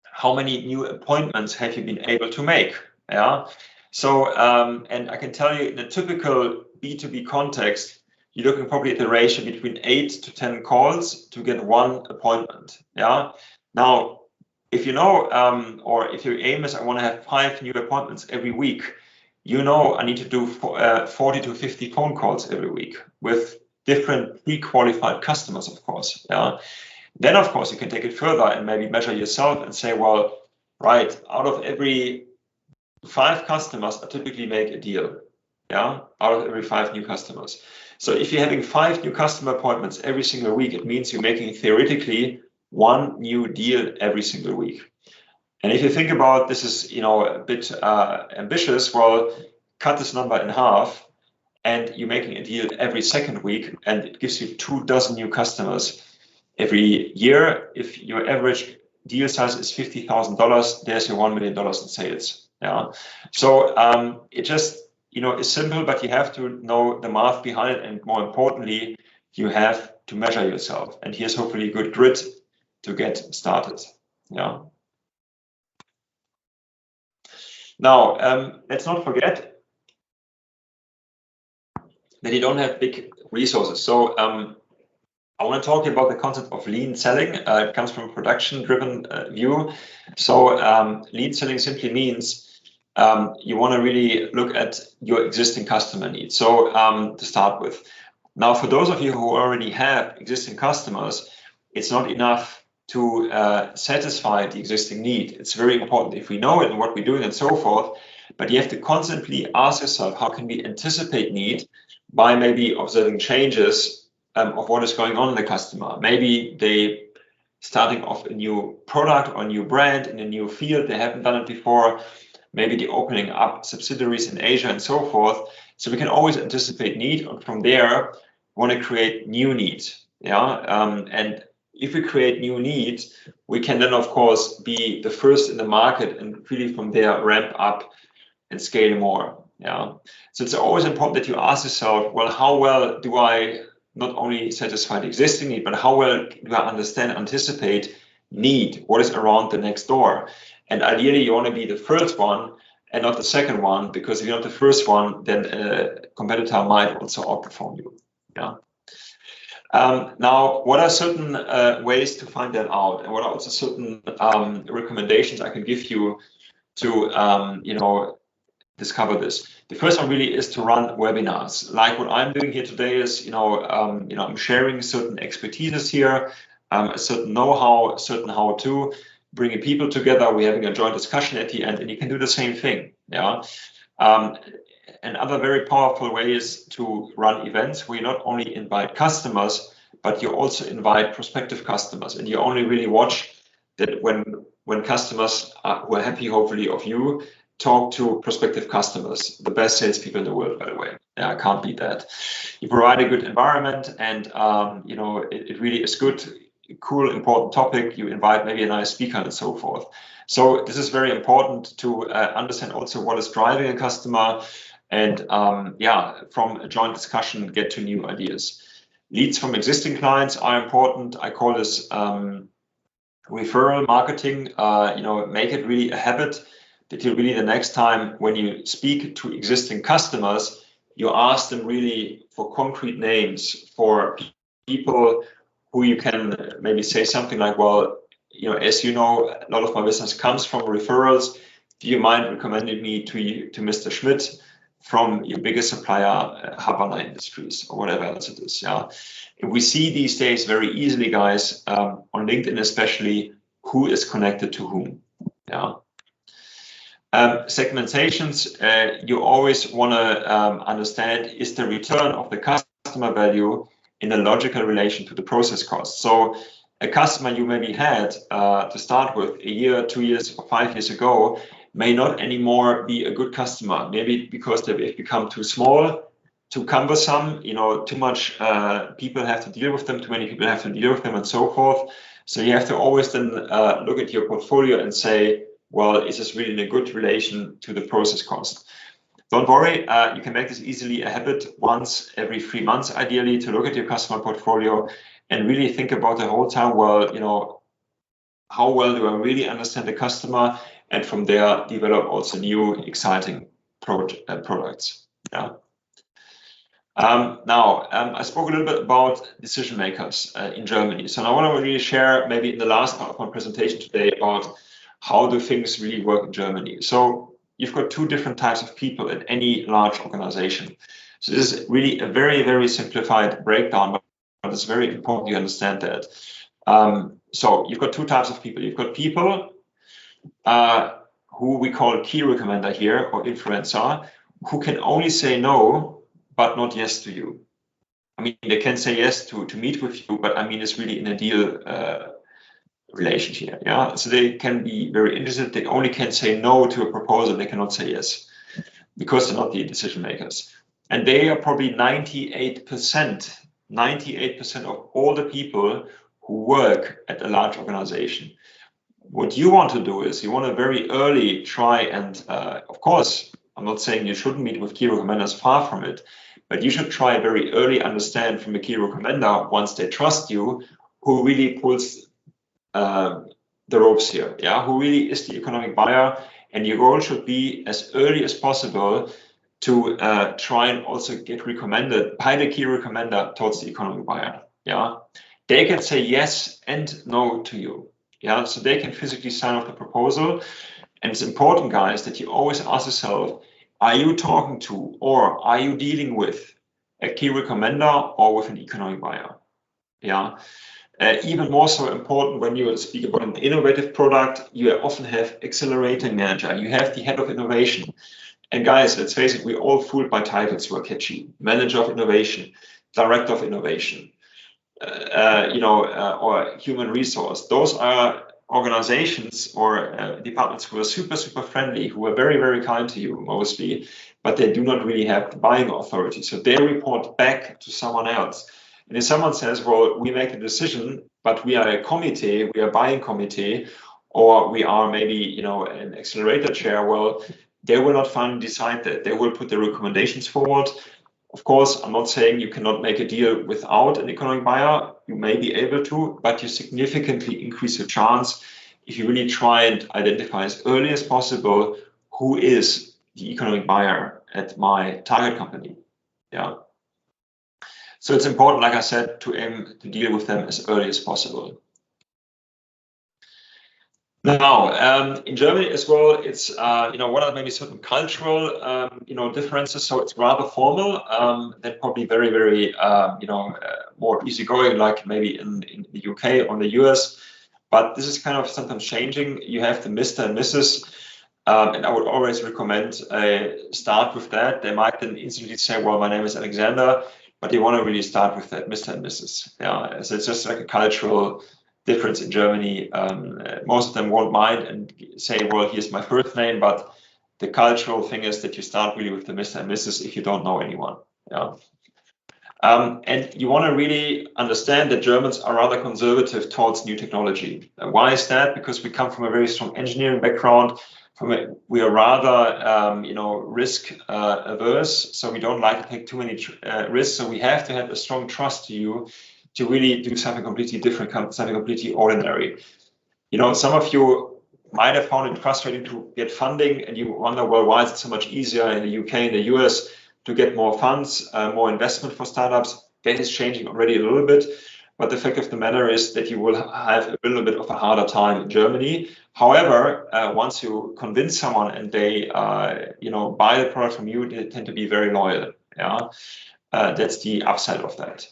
how many new appointments have you been able to make? Yeah. So, and I can tell you in a typical B2B context, you're looking probably at the ratio between 8 to 10 calls to get one appointment. Yeah. Now, if you know, or if your aim is I want to have 5 new appointments every week, you know I need to do 40 to 50 phone calls every week with different pre-qualified customers, of course. Yeah. Then, of course, you can take it further and maybe measure yourself and say, well, right, out of every 5 customers, I typically make a deal. Yeah, out of every 5 new customers. So if you're having 5 new customer appointments every single week, it means you're making theoretically 1 new deal every single week. And if you think about this is, a bit ambitious, well, cut this number in half, and you're making a deal every second week, and it gives you 24 new customers every year. If your average deal size is $50,000, there's your $1 million in sales. Yeah. So it just is simple, but you have to know the math behind it, and more importantly, you have to measure yourself. And here's hopefully a good grid to get started. Yeah. Now let's not forget that you don't have big resources. So I want to talk about the concept of lean selling. It comes from a production-driven view. So lean selling simply means you want to really look at your existing customer needs. So to start with, now for those of you who already have existing customers, it's not enough to satisfy the existing need. It's very important if we know it and what we're doing and so forth, but you have to constantly ask yourself, how can we anticipate need by maybe observing changes of what is going on in the customer. Maybe they starting off a new product or a new brand in a new field. They haven't done it before. Maybe they're opening up subsidiaries in Asia and so forth. So we can always anticipate need, and from there, want to create new needs. Yeah, and if we create new needs, we can then, of course, be the first in the market and really from there ramp up and scale more. Yeah, so it's always important that you ask yourself, well, how well do I not only satisfy the existing need, but how well do I understand, anticipate need? What is around the next door? And ideally, you want to be the first one and not the second one, because if you're not the first one, then a competitor might also outperform you. Yeah. Now, what are certain ways to find that out, and what are also certain recommendations I can give you to discover this? The first one really is to run webinars. Like what I'm doing here today is, I'm sharing certain expertises here, a certain know-how, certain how-to, bringing people together. We're having a joint discussion at the end, and you can do the same thing. Yeah. Another very powerful way is to run events where you not only invite customers, but you also invite prospective customers, and you only really watch that when customers who are happy, hopefully, of you, talk to prospective customers, the best salespeople in the world, by the way. Yeah, I can't beat that. You provide a good environment, and it really is good, cool, important topic. You invite maybe a nice speaker and so forth. So this is very important to understand also what is driving a customer, and from a joint discussion, get to new ideas. Leads from existing clients are important. I call this referral marketing. Make it really a habit that you really, the next time when you speak to existing customers, you ask them really for concrete names, for people who you can maybe say something like, well, as you know, a lot of my business comes from referrals. Do you mind recommending me to Mr. Schmidt from your biggest supplier, Havana Industries, or whatever else it is? Yeah, we see these days very easily, guys, on LinkedIn especially, who is connected to whom. Yeah. Segmentations, you always want to understand, is the return of the customer value in a logical relation to the process cost. So a customer you maybe had to start with a year, 2 years, or 5 years ago may not anymore be a good customer. Maybe because they've become too small, too cumbersome, too much people have to deal with them, too many people have to deal with them, and so forth. So you have to always then look at your portfolio and say, well, is this really in a good relation to the process cost? Don't worry, you can make this easily a habit once every 3 months, ideally, to look at your customer portfolio and really think about the whole time, well, how well do I really understand the customer? And from there, develop also new, exciting products. Yeah. Now, I spoke a little bit about decision makers in Germany. So now I want to really share maybe in the last part of my presentation today about how do things really work in Germany. So you've got 2 different types of people at any large organization. So this is really a very, very simplified breakdown, but it's very important you understand that. So you've got 2 types of people. You've got people who we call key recommender here, or influencer, who can only say no but not yes to you. I mean, they can say yes to meet with you, but I mean, it's really in a deal relation here. Yeah, so they can be very interested. They only can say no to a proposal. They cannot say yes because they're not the decision makers. And they are probably 98% of all the people who work at a large organization. What you want to do is you want to very early try and, of course, I'm not saying you shouldn't meet with key recommenders, far from it, but you should try very early understand from a key recommender, once they trust you, who really pulls the ropes here, yeah, who really is the economic buyer. And your goal should be as early as possible to try and also get recommended by the key recommender towards the economic buyer. Yeah, they can say yes and no to you. Yeah, so they can physically sign off the proposal. And it's important, guys, that you always ask yourself, are you talking to or are you dealing with a key recommender or with an economic buyer? Yeah. Even more so important when you speak about an innovative product, you often have accelerating manager, you have the head of innovation. And guys, let's face it, we're all fooled by titles who are catchy. Manager of innovation, director of innovation, or human resource. Those are organizations or departments who are super, super friendly, who are very, very kind to you mostly, but they do not really have the buying authority. So they report back to someone else. And if someone says, well, we make a decision, but we are a committee, we are a buying committee, or we are maybe, an accelerator chair, well, they will not finally decide that. They will put their recommendations forward. Of course, I'm not saying you cannot make a deal without an economic buyer. You may be able to, but you significantly increase your chance if you really try and identify as early as possible who is the economic buyer at my target company. Yeah. So it's important, like I said, to aim to deal with them as early as possible. Now, in Germany as well, it's what are maybe certain cultural differences. So it's rather formal. They're probably very, very more easygoing, like maybe in the UK or in the US. But this is kind of sometimes changing. You have the Mr. and Mrs. And I would always recommend start with that. They might then instantly say, well, my name is Alexander, but you want to really start with that Mr. and Mrs. Yeah, so it's just like a cultural difference in Germany. Most of them won't mind and say, well, here's my first name, but the cultural thing is that you start really with the Mr. and Mrs. if you don't know anyone. Yeah. And you want to really understand that Germans are rather conservative towards new technology. Why is that? Because we come from a very strong engineering background. We are rather, risk averse, so we don't like to take too many risks. So we have to have a strong trust to you to really do something completely different, something completely ordinary. Some of you might have found it frustrating to get funding, and you wonder, well, why is it so much easier in the UK and the US to get more funds, more investment for startups? That is changing already a little bit. But the fact of the matter is that you will have a little bit of a harder time in Germany. However, once you convince someone and they, buy the product from you, they tend to be very loyal. Yeah, that's the upside of that.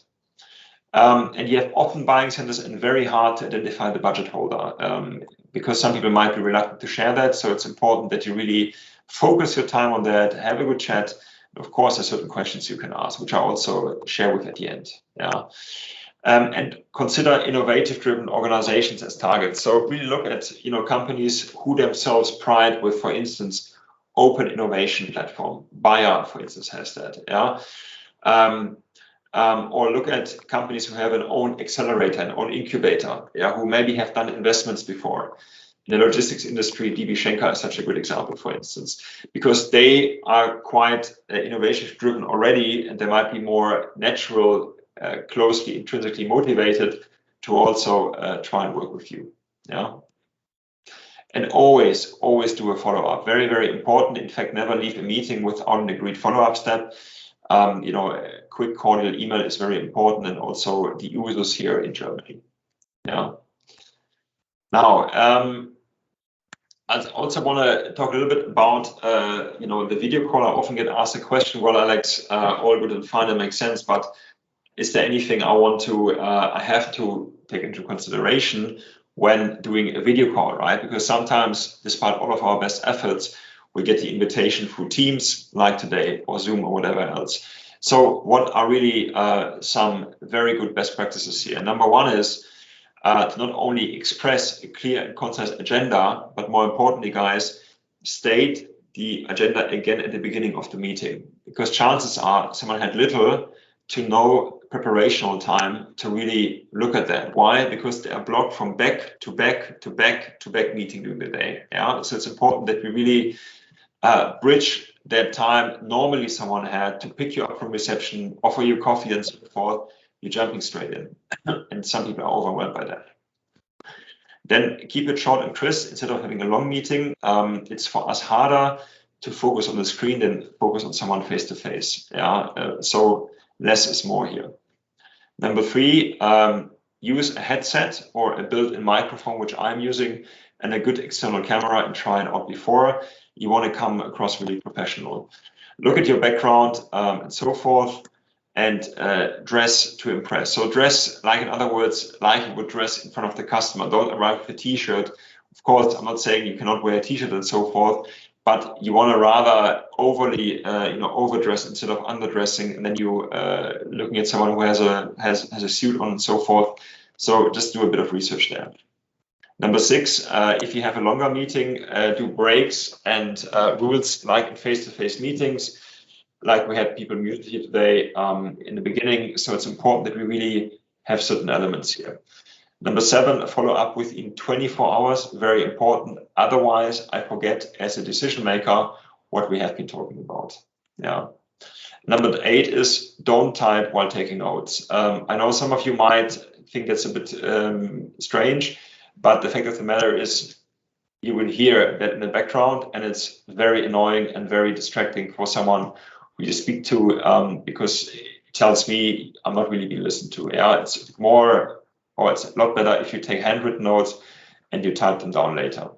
And you have often buying centers and very hard to identify the budget holder because some people might be reluctant to share that. So it's important that you really focus your time on that, have a good chat. And of course, there's certain questions you can ask, which I also share with at the end. Yeah. And consider innovative-driven organizations as targets. So really look at companies who themselves pride with, for instance, open innovation platform. Bayer, for instance, has that. Yeah. Or look at companies who have an own accelerator, an own incubator, who maybe have done investments before. In the logistics industry, DB Schenker is such a good example, for instance, because they are quite innovation-driven already, and they might be more natural, closely intrinsically motivated to also try and work with you. Yeah. And always do a follow-up. Very, very important. In fact, never leave a meeting without an agreed follow-up step. A quick cordial email is very important, and also the users here in Germany. Yeah. Now, I also want to talk a little bit about, the video call. I often get asked the question, well, Alex, all good and fine, that makes sense, but is there anything I have to take into consideration when doing a video call, right? Because sometimes, despite all of our best efforts, we get the invitation through Teams, like today, or Zoom, or whatever else. So what are really some very good best practices here? Number one is to not only express a clear and concise agenda, but more importantly, guys, state the agenda again at the beginning of the meeting, because chances are someone had little to no preparational time to really look at that. Why? Because they are blocked from back to back to back to back meeting during the day. Yeah, so it's important that we really bridge that time normally someone had to pick you up from reception, offer you coffee and so forth. You're jumping straight in, and some people are overwhelmed by that. Then keep it short and crisp instead of having a long meeting. It's for us harder to focus on the screen than focus on someone face to face. Yeah, so less is more here. Number three, use a headset or a built-in microphone, which I'm using, and a good external camera, and try it out before. You want to come across really professional. Look at your background and so forth, and dress to impress. So dress, like in other words, like you would dress in front of the customer. Don't arrive with a t-shirt. Of course, I'm not saying you cannot wear a t-shirt and so forth, but you want to rather overly, overdress instead of underdressing, and then you looking at someone who has a suit on and so forth. So just do a bit of research there. Number six, if you have a longer meeting, do breaks and rules like in face-to-face meetings, like we had people muted here today in the beginning. So it's important that we really have certain elements here. Number seven, follow up within 24 hours, very important. Otherwise, I forget as a decision maker what we have been talking about. Yeah. Number eight is don't type while taking notes. I know some of you might think that's a bit strange, but the fact of the matter is you will hear that in the background, and it's very annoying and very distracting for someone who you speak to, because it tells me I'm not really being listened to. Yeah, it's a lot better if you take handwritten notes and you type them down later.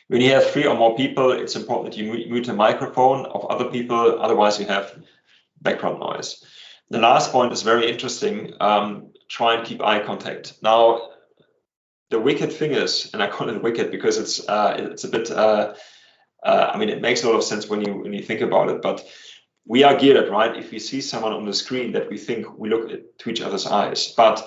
When you have 3 or more people, it's important that you mute the microphone of other people, otherwise you have background noise. The last point is very interesting. Try and keep eye contact. Now, the wicked thing is, and I call it wicked because it's a bit, it makes a lot of sense when you think about it, but we are geared, right? If we see someone on the screen that we think we look to each other's eyes, but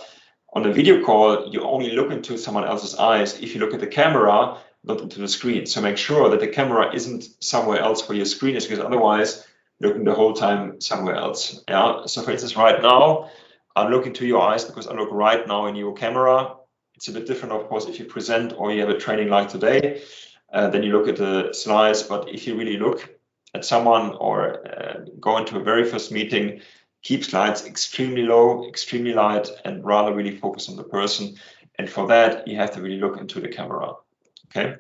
on a video call, you only look into someone else's eyes if you look at the camera, not into the screen. So make sure that the camera isn't somewhere else where your screen is, because otherwise you're looking the whole time somewhere else. Yeah. So for instance, right now, I'm looking to your eyes because I look right now in your camera. It's a bit different, of course, if you present or you have a training like today, then you look at the slides. But if you really look at someone or go into a very first meeting, keep slides extremely low, extremely light, and rather really focus on the person. And for that, you have to really look into the camera. Okay.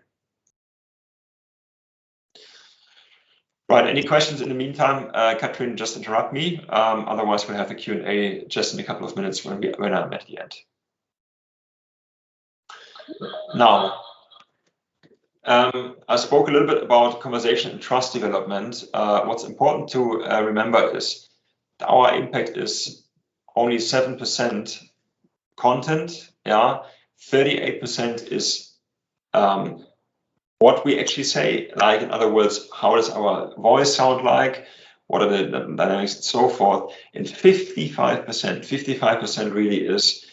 Right. Any questions in the meantime? Katrin, just interrupt me. Otherwise, we'll have the Q&A just in a couple of minutes when I'm at the end. Now, I spoke a little bit about conversation and trust development. What's important to remember is our impact is only 7% content. Yeah, 38% is what we actually say. Like, in other words, how does our voice sound like? what are the dynamics and so forth. And 55% really is,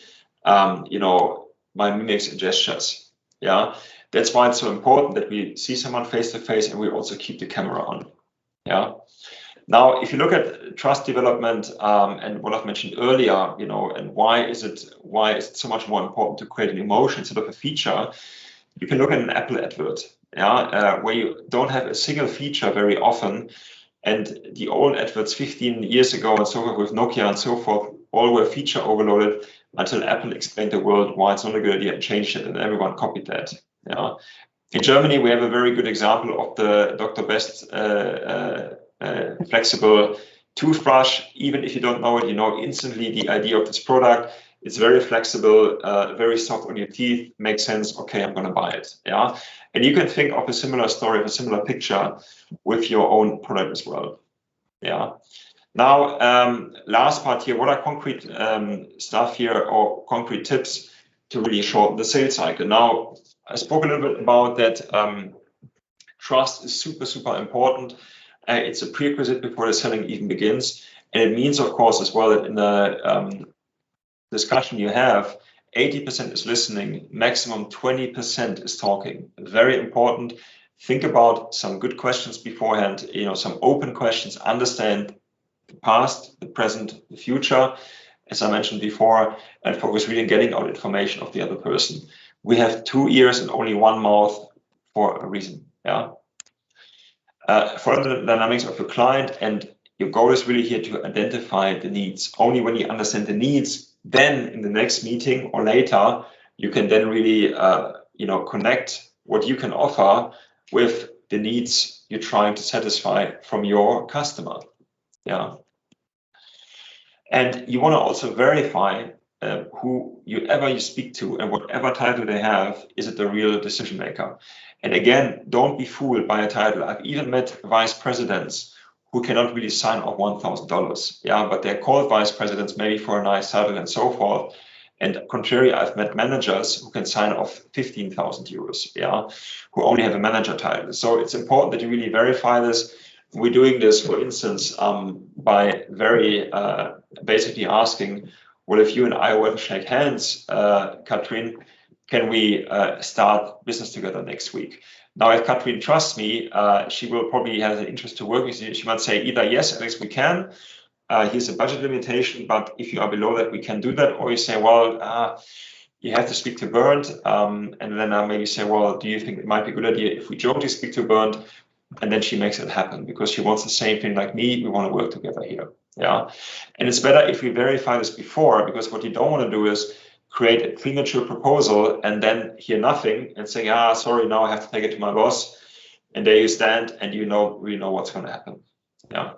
by mimics and gestures. Yeah, that's why it's so important that we see someone face to face and we also keep the camera on. Yeah. Now, if you look at trust development and what I've mentioned earlier, and why is it so much more important to create an emotion instead of a feature? You can look at an Apple advert, where you don't have a single feature very often, and the old adverts 15 years ago and so forth with Nokia and so forth all were feature overloaded until Apple explained the world why it's not a good idea and changed it, and everyone copied that. Yeah. In Germany, we have a very good example of the Dr. Best flexible toothbrush. Even if you don't know it, you know instantly the idea of this product. It's very flexible, very soft on your teeth, makes sense. Okay, I'm going to buy it. Yeah, and you can think of a similar story, of a similar picture with your own product as well. Yeah. Now, last part here. What are concrete stuff here, or concrete tips to really shorten the sales cycle? Now, I spoke a little bit about that. Trust is super important. It's a prerequisite before the selling even begins, and it means, of course, as well that in the discussion you have, 80% is listening, maximum 20% is talking. Very important. Think about some good questions beforehand, some open questions, understand the past, the present, the future, as I mentioned before, and focus really on getting out information of the other person. We have 2 ears and only 1 mouth for a reason. Yeah. Follow the dynamics of your client, and your goal is really here to identify the needs. Only when you understand the needs, then in the next meeting or later, you can then really, connect what you can offer with the needs you're trying to satisfy from your customer. Yeah. And you want to also verify who you speak to and whatever title they have, is it the real decision maker? And again, don't be fooled by a title. I've even met vice presidents who cannot really sign off $1,000. Yeah, but they're called vice presidents maybe for a nice title and so forth. And contrary, I've met managers who can sign off 15,000 euros. Yeah, who only have a manager title. So it's important that you really verify this. We're doing this, for instance, by very basically asking, well, if you and I were to shake hands, Katrin, can we start business together next week? Now, if Katrin trusts me, she will probably have an interest to work with you. She might say either, yes, Alex, we can. Here's a budget limitation, but if you are below that, we can do that. Or you say, well, you have to speak to Bernd. And then I maybe say, well, do you think it might be a good idea if we jointly speak to Bernd? And then she makes it happen because she wants the same thing like me. We want to work together here. Yeah. And it's better if we verify this before, because what you don't want to do is create a premature proposal and then hear nothing and say, sorry, now I have to take it to my boss. And there you stand and we know what's going to happen. Yeah.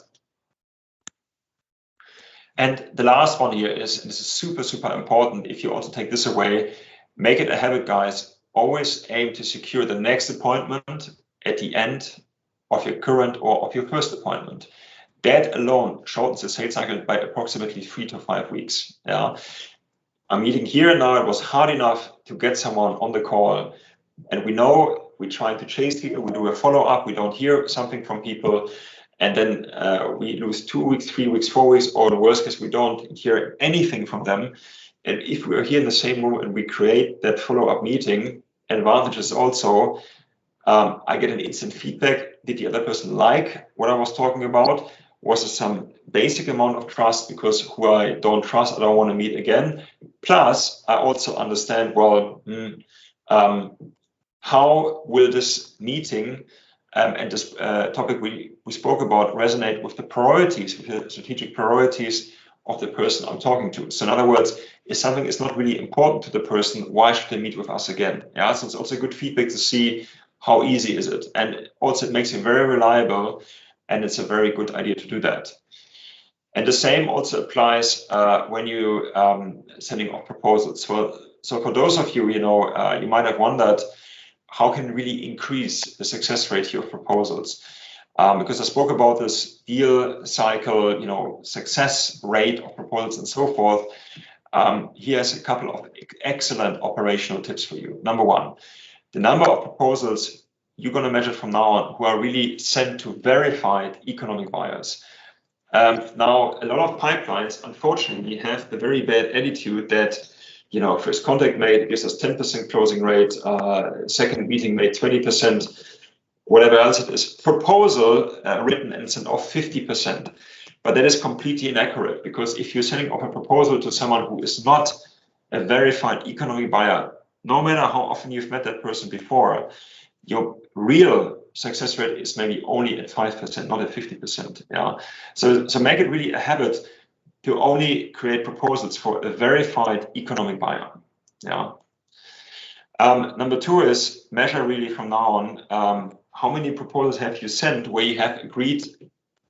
And the last one here is, and this is super important, if you also take this away, make it a habit, guys. Always aim to secure the next appointment at the end of your current or of your first appointment. That alone shortens the sales cycle by approximately 3 to 5 weeks. Yeah. I'm meeting here now. It was hard enough to get someone on the call, and we know we're trying to chase people. We do a follow-up. We don't hear something from people, and then we lose 2 weeks, 3 weeks, 4 weeks, or in the worst case, we don't hear anything from them. And if we are here in the same room and we create that follow-up meeting, advantages also, I get an instant feedback. Did the other person like what I was talking about? Was there some basic amount of trust, because who I don't trust, I don't want to meet again. Plus, I also understand, well, how will this meeting and this topic we spoke about resonate with the priorities, with the strategic priorities of the person I'm talking to. So in other words, if something is not really important to the person, why should they meet with us again? Yeah, so it's also good feedback to see how easy is it. And also it makes you very reliable, and it's a very good idea to do that. And the same also applies when you sending off proposals. So for those of you, you might have wondered, how can we really increase the success rate here of proposals? Because I spoke about this deal cycle, success rate of proposals and so forth. Here's a couple of excellent operational tips for you. Number one, the number of proposals you're going to measure from now on who are really sent to verified economic buyers. Now, a lot of pipelines, unfortunately, have the very bad attitude that, first contact made gives us 10% closing rate, second meeting made 20%, whatever else it is. Proposal written and sent off 50%. But that is completely inaccurate, because if you're sending off a proposal to someone who is not a verified economic buyer, no matter how often you've met that person before, your real success rate is maybe only at 5%, not at 50%. Yeah. So make it really a habit to only create proposals for a verified economic buyer. Yeah. Number two is measure really from now on, how many proposals have you sent where you have agreed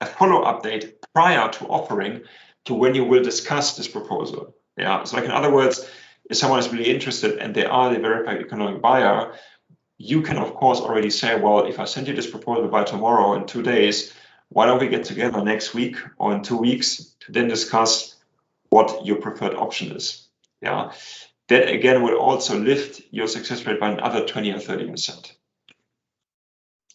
a follow-up date prior to offering to when you will discuss this proposal. Yeah. So like, in other words, if someone is really interested and they are the verified economic buyer, you can of course already say, well, if I send you this proposal by tomorrow, in 2 days, why don't we get together next week or in 2 weeks to then discuss what your preferred option is. Yeah. That again will also lift your success rate by another 20 or 30%.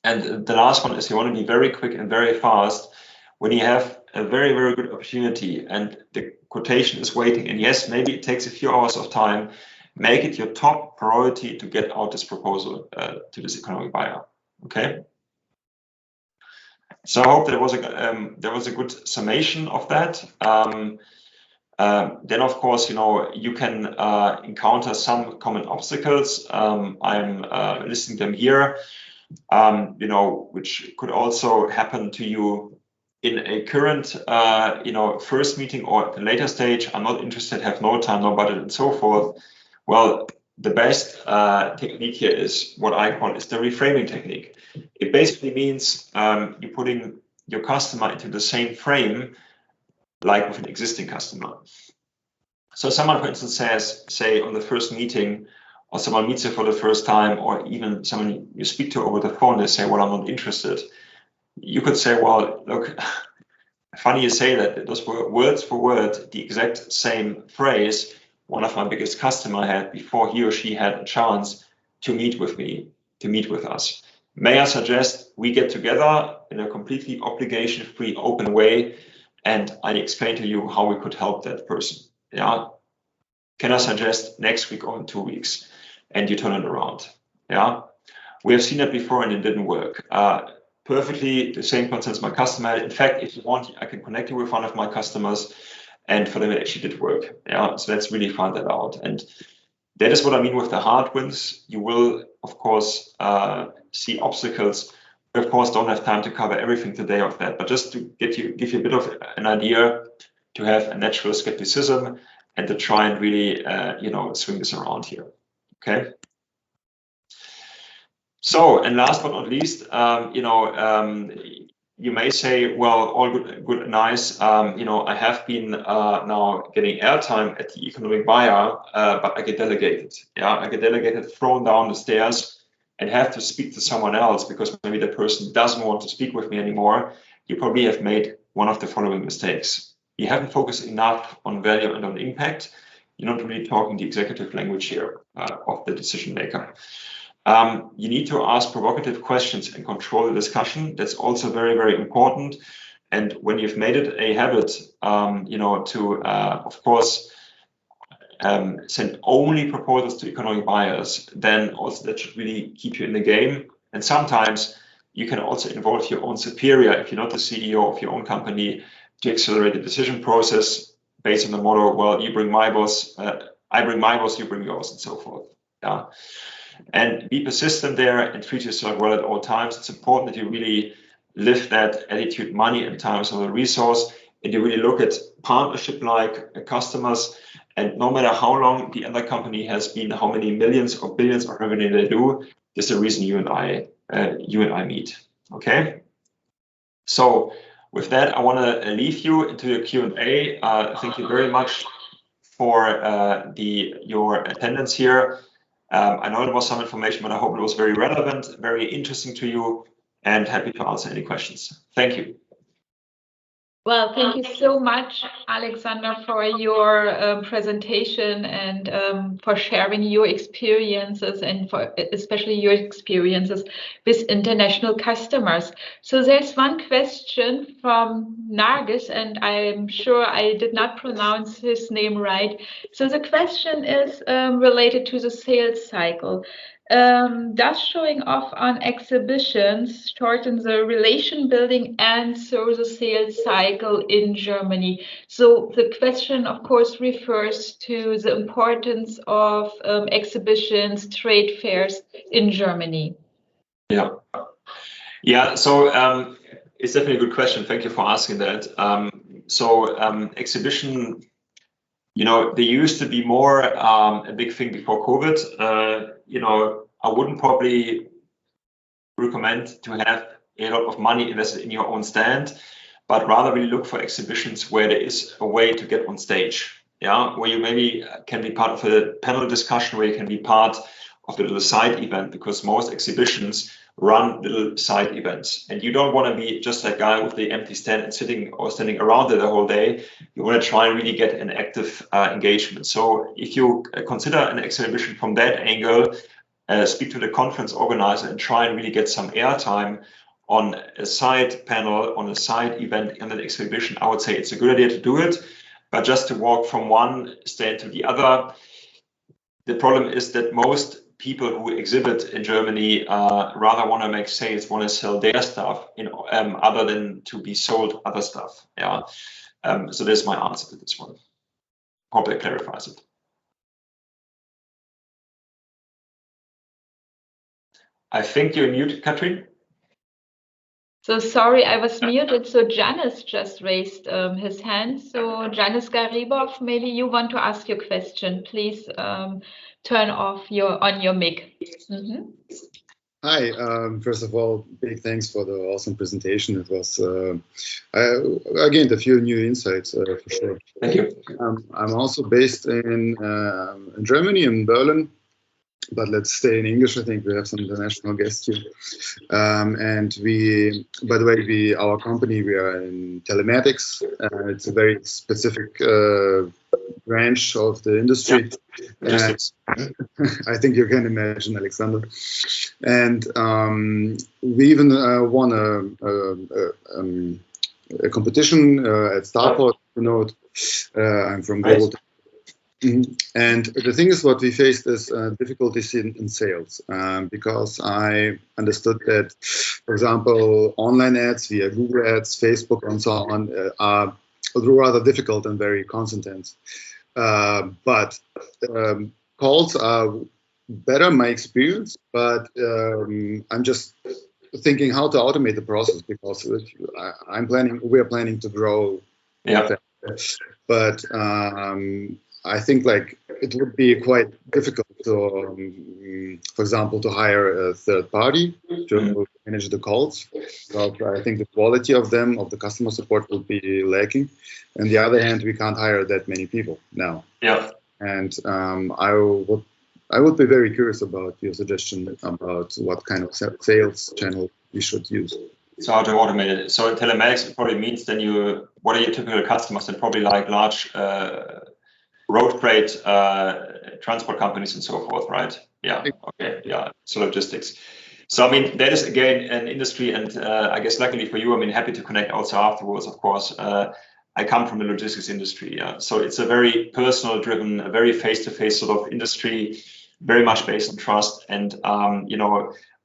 And the last one is, you want to be very quick and very fast when you have a very, very good opportunity and the quotation is waiting. And yes, maybe it takes a few hours of time. Make it your top priority to get out this proposal to this economic buyer. Okay. So I hope there was a good summation of that. Then, of course, you can encounter some common obstacles. I'm listing them here, which could also happen to you in a current, first meeting or at a later stage. I'm not interested, have no time, no budget, and so forth. Well, the best technique here is what I call is the reframing technique. It basically means you're putting your customer into the same frame like with an existing customer. So someone, for instance, says, say on the first meeting, or someone meets you for the first time, or even someone you speak to over the phone, they say, well, I'm not interested. You could say, well, look, funny you say that. Those were words for word the exact same phrase one of my biggest customers had before he or she had a chance to meet with me, to meet with us. May I suggest we get together in a completely obligation-free, open way, and I explain to you how we could help that person. Yeah. Can I suggest next week or in 2 weeks? And you turn it around. Yeah. We have seen that before and it didn't work. Perfectly the same concerns my customer had. In fact, if you want, I can connect you with one of my customers, and for them it actually did work. Yeah. So let's really find that out. And that is what I mean with the hard wins. You will, of course, see obstacles. We, of course, don't have time to cover everything today of that, but just to give you a bit of an idea, to have a natural skepticism and to try and really, swing this around here. Okay. So, and last but not least, you may say, well, all good and nice. I have been now getting airtime at the economic buyer, but I get delegated. Yeah, I get delegated, thrown down the stairs, and have to speak to someone else because maybe that person doesn't want to speak with me anymore. You probably have made one of the following mistakes. You haven't focused enough on value and on impact. You're not really talking the executive language here of the decision maker. You need to ask provocative questions and control the discussion. That's also very, very important. And when you've made it a habit, of course, send only proposals to economic buyers, then also that should really keep you in the game. And sometimes you can also involve your own superior, if you're not the CEO of your own company, to accelerate the decision process based on the model, well, you bring my boss, I bring my boss, you bring yours, and so forth. Yeah. And be persistent there and treat yourself well at all times. It's important that you really lift that attitude. Money and time is not a resource, and you really look at partnership-like customers. And no matter how long the other company has been, how many millions or billions of revenue they do, there's a reason you and I meet. Okay. So with that, I want to leave you into your Q&A. Thank you very much for your attendance here. I know it was some information, but I hope it was very relevant, very interesting to you, and happy to answer any questions. Thank you. Well, thank you so much, Alexander, for your presentation and for sharing your experiences and for especially your experiences with international customers. So there's one question from Nargis, and I'm sure I did not pronounce his name right. So the question is related to the sales cycle. Does showing off on exhibitions shorten the relation building and so the sales cycle in Germany? So the question, of course, refers to the importance of exhibitions, trade fairs in Germany. Yeah. So it's definitely a good question. Thank you for asking that. Exhibition, they used to be more a big thing before COVID. I wouldn't probably recommend to have a lot of money invested in your own stand, but rather really look for exhibitions where there is a way to get on stage. Yeah, where you maybe can be part of a panel discussion, where you can be part of a little side event, because most exhibitions run little side events, and you don't want to be just that guy with the empty stand and standing around there the whole day. You want to try and really get an active engagement. So if you consider an exhibition from that angle, speak to the conference organizer and try and really get some airtime on a side panel, on a side event in an exhibition, I would say it's a good idea to do it. But just to walk from one stand to the other, the problem is that most people who exhibit in Germany rather want to make sales, want to sell their stuff other than to be sold other stuff. Yeah. So that's my answer to this one. Hope that clarifies it. I think you're muted, Katrin. So sorry, I was muted. So Janis just raised his hand. So Janis Garibov, maybe you want to ask your question. Please turn off your mic. Mm-hmm. Hi, first of all, big thanks for the awesome presentation. It was, I gained a few new insights for sure. Thank you. I'm also based in Germany, in Berlin, but let's stay in English. I think we have some international guests here. And we, by the way, our company, we are in telematics. It's a very specific branch of the industry. Yeah. I think you can imagine, Alexander. And we even won a competition at Start.up. I'm from Global. And the thing is, what we faced is difficulties in sales, because I understood that, for example, online ads via Google Ads, Facebook, and so on are rather difficult and very constant. But calls are better, my experience, but I'm just thinking how to automate the process, because we are planning to grow. Yeah. But I think like it would be quite difficult to, for example, to hire a third party to manage the calls. So I think the quality of the customer support will be lacking. On the other hand, we can't hire that many people now. Yeah. And I would be very curious about your suggestion about what kind of sales channel we should use. So how to automate it. So in telematics, it probably means then what are your typical customers? Then probably like large road freight transport companies and so forth, right? Yeah. Okay. Yeah. So logistics. So I mean, that is again an industry, and I guess luckily for you, I mean, happy to connect also afterwards. Of course, I come from the logistics industry. Yeah. So it's a very personal driven, a very face-to-face sort of industry, very much based on trust, and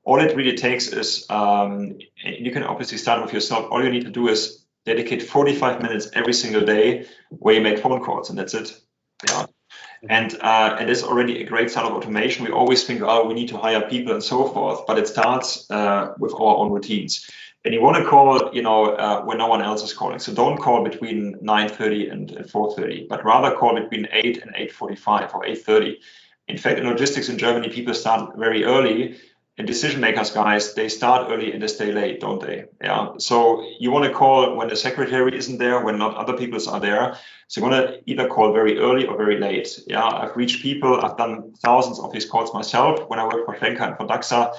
all it really takes is, you can obviously start with yourself. All you need to do is dedicate 45 minutes every single day where you make phone calls, and that's it. Yeah. And it's already a great start of automation. We always think, oh, we need to hire people and so forth, but it starts with our own routines. And you want to call, when no one else is calling. So don't call between 9:30 and 4:30, but rather call between 8 and 8:45 or 8:30. In fact, in logistics in Germany, people start very early. And decision makers, guys, they start early and they stay late, don't they? Yeah. So you want to call when the secretary isn't there, when not other people are there. So you want to either call very early or very late. Yeah. I've reached people. I've done thousands of these calls myself when I worked for Schenker and for DAXA.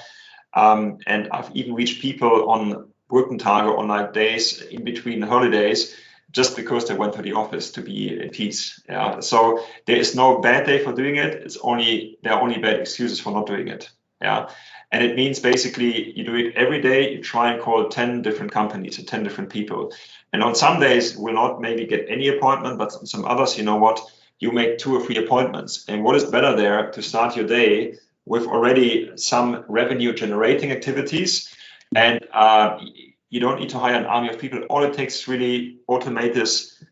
And I've even reached people on Brückentage, on like days in between holidays. just because they went to the office to be in peace. Yeah. So there is no bad day for doing it. There are only bad excuses for not doing it. Yeah. And it means basically you do it every day. You try and call 10 different companies or 10 different people. And on some days we'll not maybe get any appointment, but on some others, you know what, you make 2 or 3 appointments. And what is better there to start your day with already some revenue generating activities, and you don't need to hire an army of people. All it takes is really automate this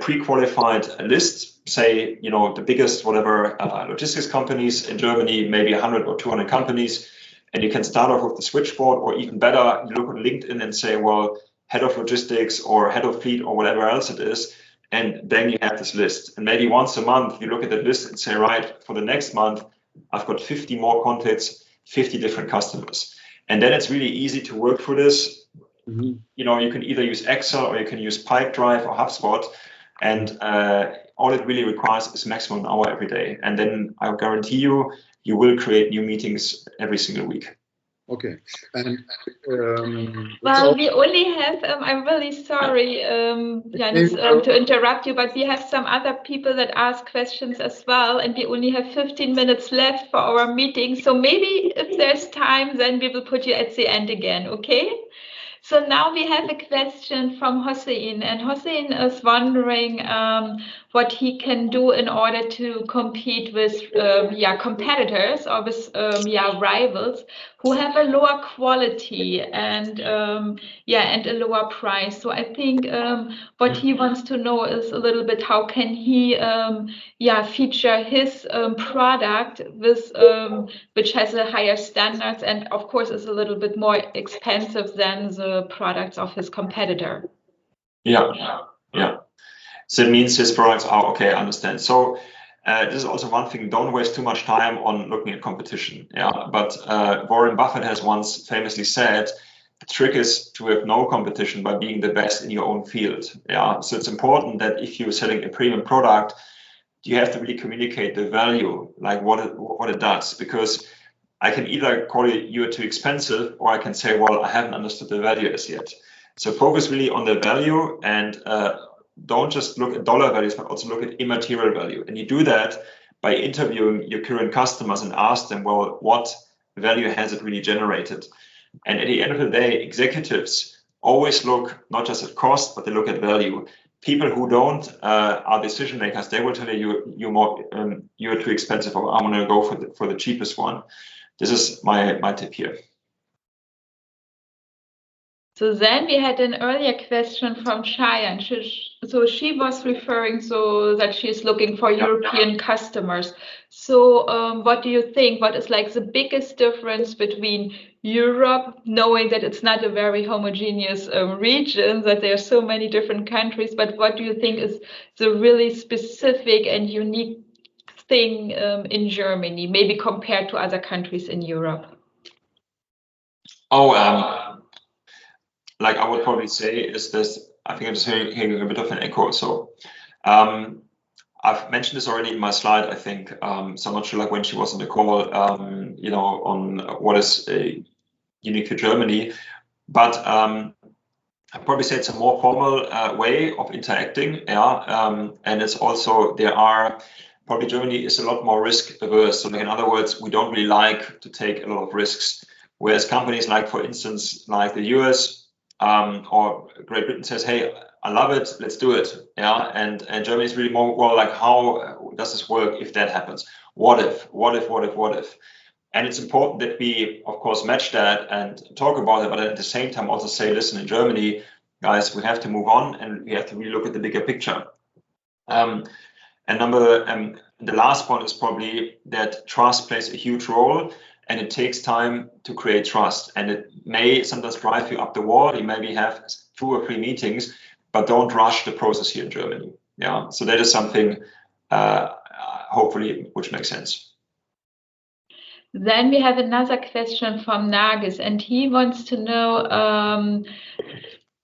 pre-qualified list, say, you know, the biggest whatever logistics companies in Germany, maybe 100 or 200 companies, and you can start off with the switchboard, or even better, you look on LinkedIn and say, well, head of logistics or head of fleet or whatever else it is, and then you have this list. And maybe once a month you look at that list and say, right, for the next month I've got 50 more contacts, 50 different customers. And then it's really easy to work through this. You know, you can either use Excel or you can use Pipedrive or HubSpot, and all it really requires is maximum an hour every day. And then I guarantee you, you will create new meetings every single week. Okay. And well, we only have, I'm really sorry, Janis, to interrupt you, but we have some other people that ask questions as well, and we only have 15 minutes left for our meeting. So maybe if there's time, then we will put you at the end again, okay? So now we have a question from Hossein, and Hossein is wondering what he can do in order to compete with competitors or with rivals who have a lower quality and and a lower price. So I think what he wants to know is a little bit how can he feature his product with which has a higher standards and of course is a little bit more expensive than the products of his competitor. Yeah. So it means his products are okay. I understand. So this is also one thing. Don't waste too much time on looking at competition. Yeah. But Warren Buffett has once famously said, the trick is to have no competition by being the best in your own field. Yeah. So it's important that if you're selling a premium product, you have to really communicate the value, like what it does, because I can either call you are too expensive, or I can say, well, I haven't understood the value as yet. So focus really on the value, and don't just look at dollar values, but also look at immaterial value. And you do that by interviewing your current customers and ask them, well, what value has it really generated? And at the end of the day, executives always look not just at cost, but they look at value. People who don't are decision makers. They will tell you you're too expensive, or I'm going to go for the cheapest one. This is my tip here. So then we had an earlier question from Cheyenne. So she was referring so that she's looking for European customers. So what do you think? What is like the biggest difference between Europe, knowing that it's not a very homogeneous region, that there are so many different countries, but what do you think is the really specific and unique thing in Germany, maybe compared to other countries in Europe? Like I would probably say is this, I think I'm just hearing a bit of an echo. So I've mentioned this already in my slide, I think. So I'm not sure like when she was on the call, on what is unique to Germany. But I'd probably say it's a more formal way of interacting. Yeah. And it's also, probably Germany is a lot more risk averse. So in other words, we don't really like to take a lot of risks. Whereas companies like, for instance, like the US, or Great Britain says, hey, I love it, let's do it. Yeah, and Germany is really more, well, like, how does this work if that happens? What if? And it's important that we, of course, match that and talk about it, but at the same time also say, listen, in Germany, guys, we have to move on and we have to really look at the bigger picture. And the last point is probably that trust plays a huge role. And it takes time to create trust, and it may sometimes drive you up the wall. You maybe have 2 or 3 meetings, but don't rush the process here in Germany. Yeah, so that is something hopefully which makes sense. Then we have another question from Nagis, and he wants to know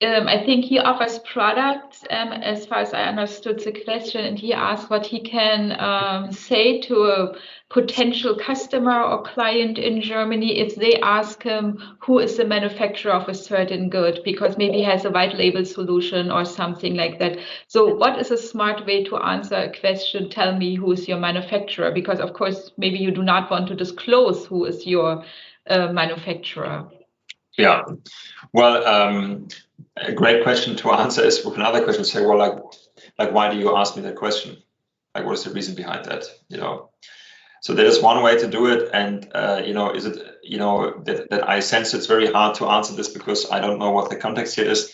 I think he offers products, as far as I understood the question, and he asked what he can say to a potential customer or client in Germany if they ask him who is the manufacturer of a certain good, because maybe he has a white label solution or something like that. So what is a smart way to answer a question, tell me who is your manufacturer? Because of course, maybe you do not want to disclose who is your manufacturer. Yeah, well, a great question to answer is with another question. Say, well, like, why do you ask me that question? Like, what is the reason behind that? So there's one way to do it, and is it that I sense it's very hard to answer this because I don't know what the context here is.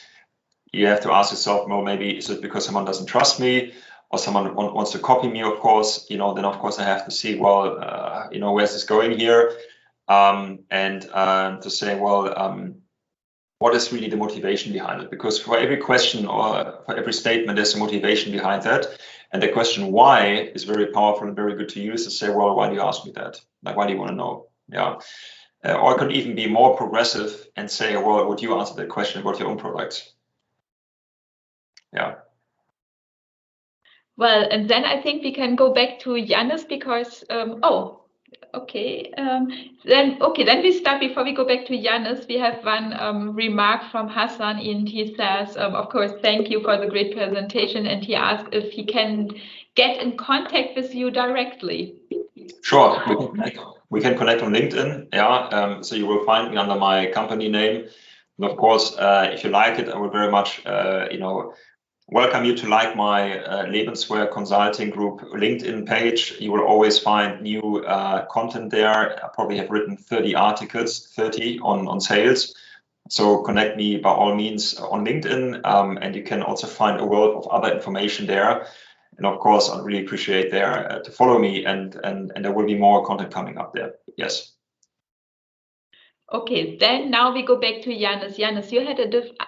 You have to ask yourself, well, maybe is it because someone doesn't trust me, or someone wants to copy me? Of course, then of course I have to see, well, where's this going here? And to say, well, what is really the motivation behind it? Because for every question or for every statement, there's a motivation behind that. And the question why is very powerful and very good to use to say, well, why do you ask me that? Like, why do you want to know? Yeah. Or it could even be more progressive and say, well, would you answer that question about your own products? Yeah. Well, and then I think we can go back to Janus because, okay. Then we start. Before we go back to Janus, we have one remark from Hassan, and he says, of course, thank you for the great presentation. And he asked if he can get in contact with you directly. Sure, we can connect on LinkedIn. Yeah, so you will find me under my company name. And of course, if you like it, I would very much, welcome you to like my Lebenswerk Consulting Group LinkedIn page. You will always find new content there. I probably have written 30 articles, 30 on sales. So connect me by all means on LinkedIn, and you can also find a world of other information there. And of course, I'd really appreciate there to follow me, and there will be more content coming up there. Yes. Okay, then now we go back to Janus. Janus, you had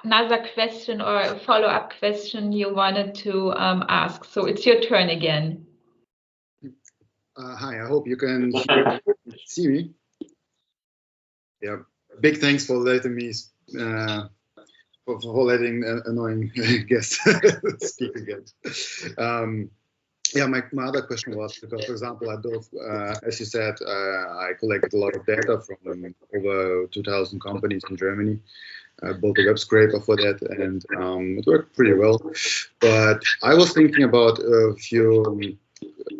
another question or a follow-up question you wanted to ask. So it's your turn again. Hi, I hope you can see me. Yeah, big thanks for letting me for letting annoying guest speak again. Yeah, my other question was because, for example, at Dove, as you said, I collected a lot of data from over 2,000 companies in Germany. I built a web scraper for that, and it worked pretty well. But I was thinking about if you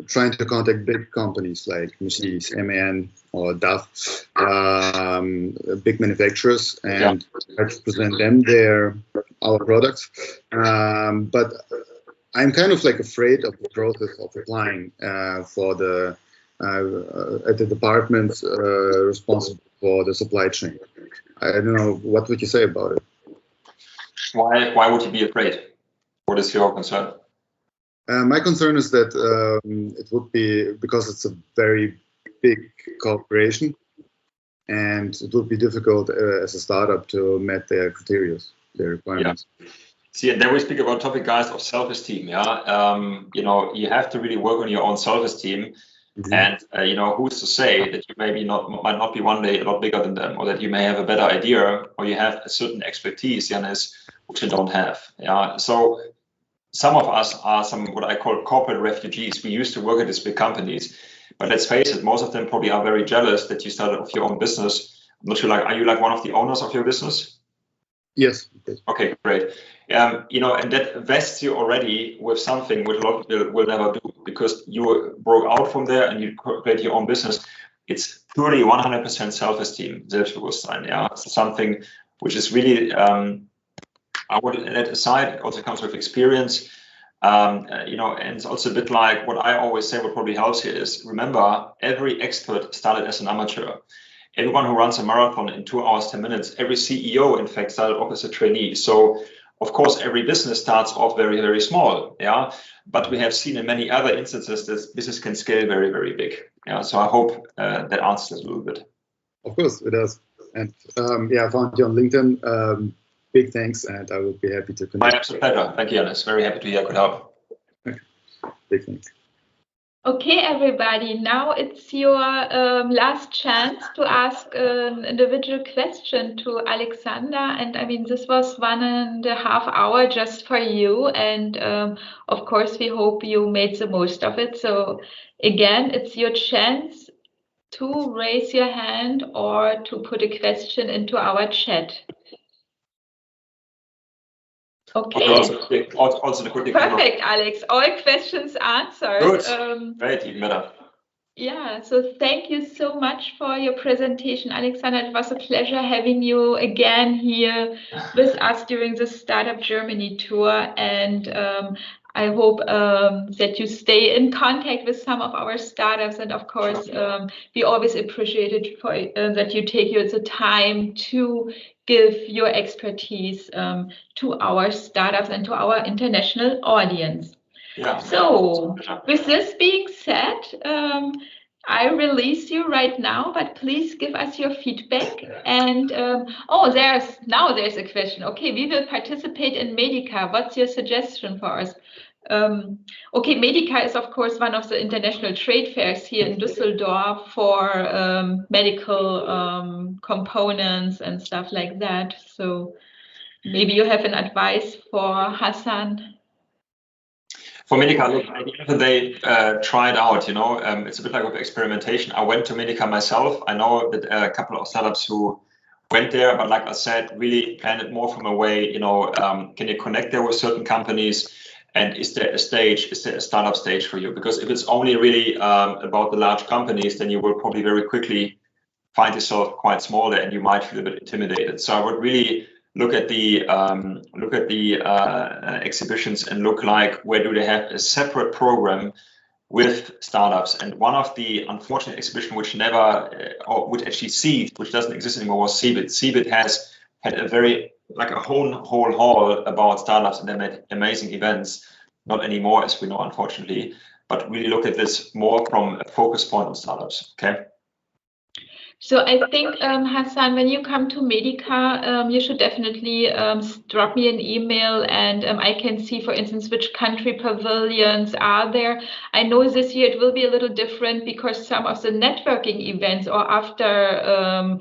trying to contact big companies like Mercedes, MAN, or DAF, big manufacturers, and try to present them our products. But I'm kind of like afraid of the process of applying for the at the department responsible for the supply chain. I don't know, what would you say about it? Why would you be afraid? What is your concern? My concern is that it would be because it's a very big corporation, and it would be difficult as a startup to meet their criteria, their requirements. Yeah. See, and then we speak about topic, guys, of self-esteem. Yeah, you have to really work on your own self-esteem, and who's to say that you might not be one day a lot bigger than them, or that you may have a better idea, or you have a certain expertise, Janus, which you don't have. Yeah, so some of us are what I call corporate refugees. We used to work at these big companies, but let's face it, most of them probably are very jealous that you started off your own business. I'm not sure, are you like one of the owners of your business? Yes. Okay, great. And that vests you already with something which a lot of people will never do, because you broke out from there and you create your own business. It's purely 100% self-esteem, Selbstbewusstsein. Yeah, so something which is really, I want to let aside. It also comes with experience. And it's also a bit like what I always say. What probably helps here is, remember, every expert started as an amateur. Everyone who runs a marathon in 2 hours, 10 minutes, every CEO, in fact, started off as a trainee. So, of course, every business starts off very, very small. Yeah, but we have seen in many other instances that business can scale very, very big. Yeah, so I hope that answers it a little bit. Of course, it does. And I found you on LinkedIn. Big thanks, and I will be happy to connect. My absolute pleasure. Thank you, Janus. Very happy to hear I could help. Big thanks. Okay, everybody, now it's your last chance to ask an individual question to Alexander. And I mean, this was 1.5 hours just for you. And of course, we hope you made the most of it. So again, it's your chance to raise your hand or to put a question into our chat. Okay. Also the quick Perfect, Alex. All questions answered. Good. Great, even better. Yeah, so thank you so much for your presentation, Alexander. It was a pleasure having you again here with us during the Startup Germany tour. And I hope that you stay in contact with some of our startups. And of course, we always appreciate it for that you take the time to give your expertise to our startups and to our international audience. Yeah. So, with this being said, I release you right now, but please give us your feedback. And there's a question. Okay, we will participate in Medica. What's your suggestion for us? Okay, Medica is of course one of the international trade fairs here in Düsseldorf for medical components and stuff like that. So maybe you have an advice for Hassan. For Medica, look, at the end of the day, try it out. It's a bit like with experimentation. I went to Medica myself. I know that a couple of startups who went there, but like I said, really plan it more from a way. Can you connect there with certain companies? And is there a startup stage for you? Because if it's only really about the large companies, then you will probably very quickly find yourself quite small there, and you might feel a bit intimidated. So I would really look at the exhibitions and look like where do they have a separate program with startups. And one of the unfortunate exhibition which doesn't exist anymore was CeBIT. CeBIT has had a whole hall about startups, and they made amazing events. Not anymore, as we know, unfortunately. But really look at this more from a focus point on startups. Okay. So I think, Hassan, when you come to Medica, you should definitely drop me an email, and I can see, for instance, which country pavilions are there. I know this year it will be a little different because some of the networking events or after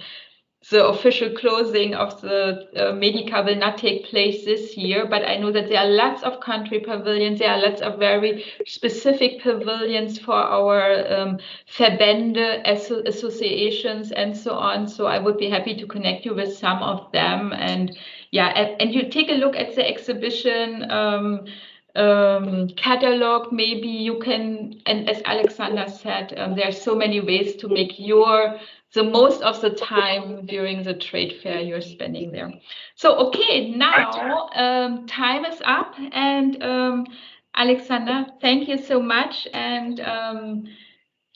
the official closing of the Medica will not take place this year, but I know that there are lots of country pavilions. There are lots of very specific pavilions for our Verbände, associations, and so on. So I would be happy to connect you with some of them. And yeah, and you take a look at the exhibition catalog. Maybe you can, and as Alexander said, there are so many ways to make the most of the time during the trade fair you're spending there. So, okay, now time is up, and Alexander, thank you so much. And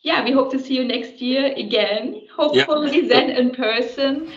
yeah, we hope to see you next year again, hopefully then in person.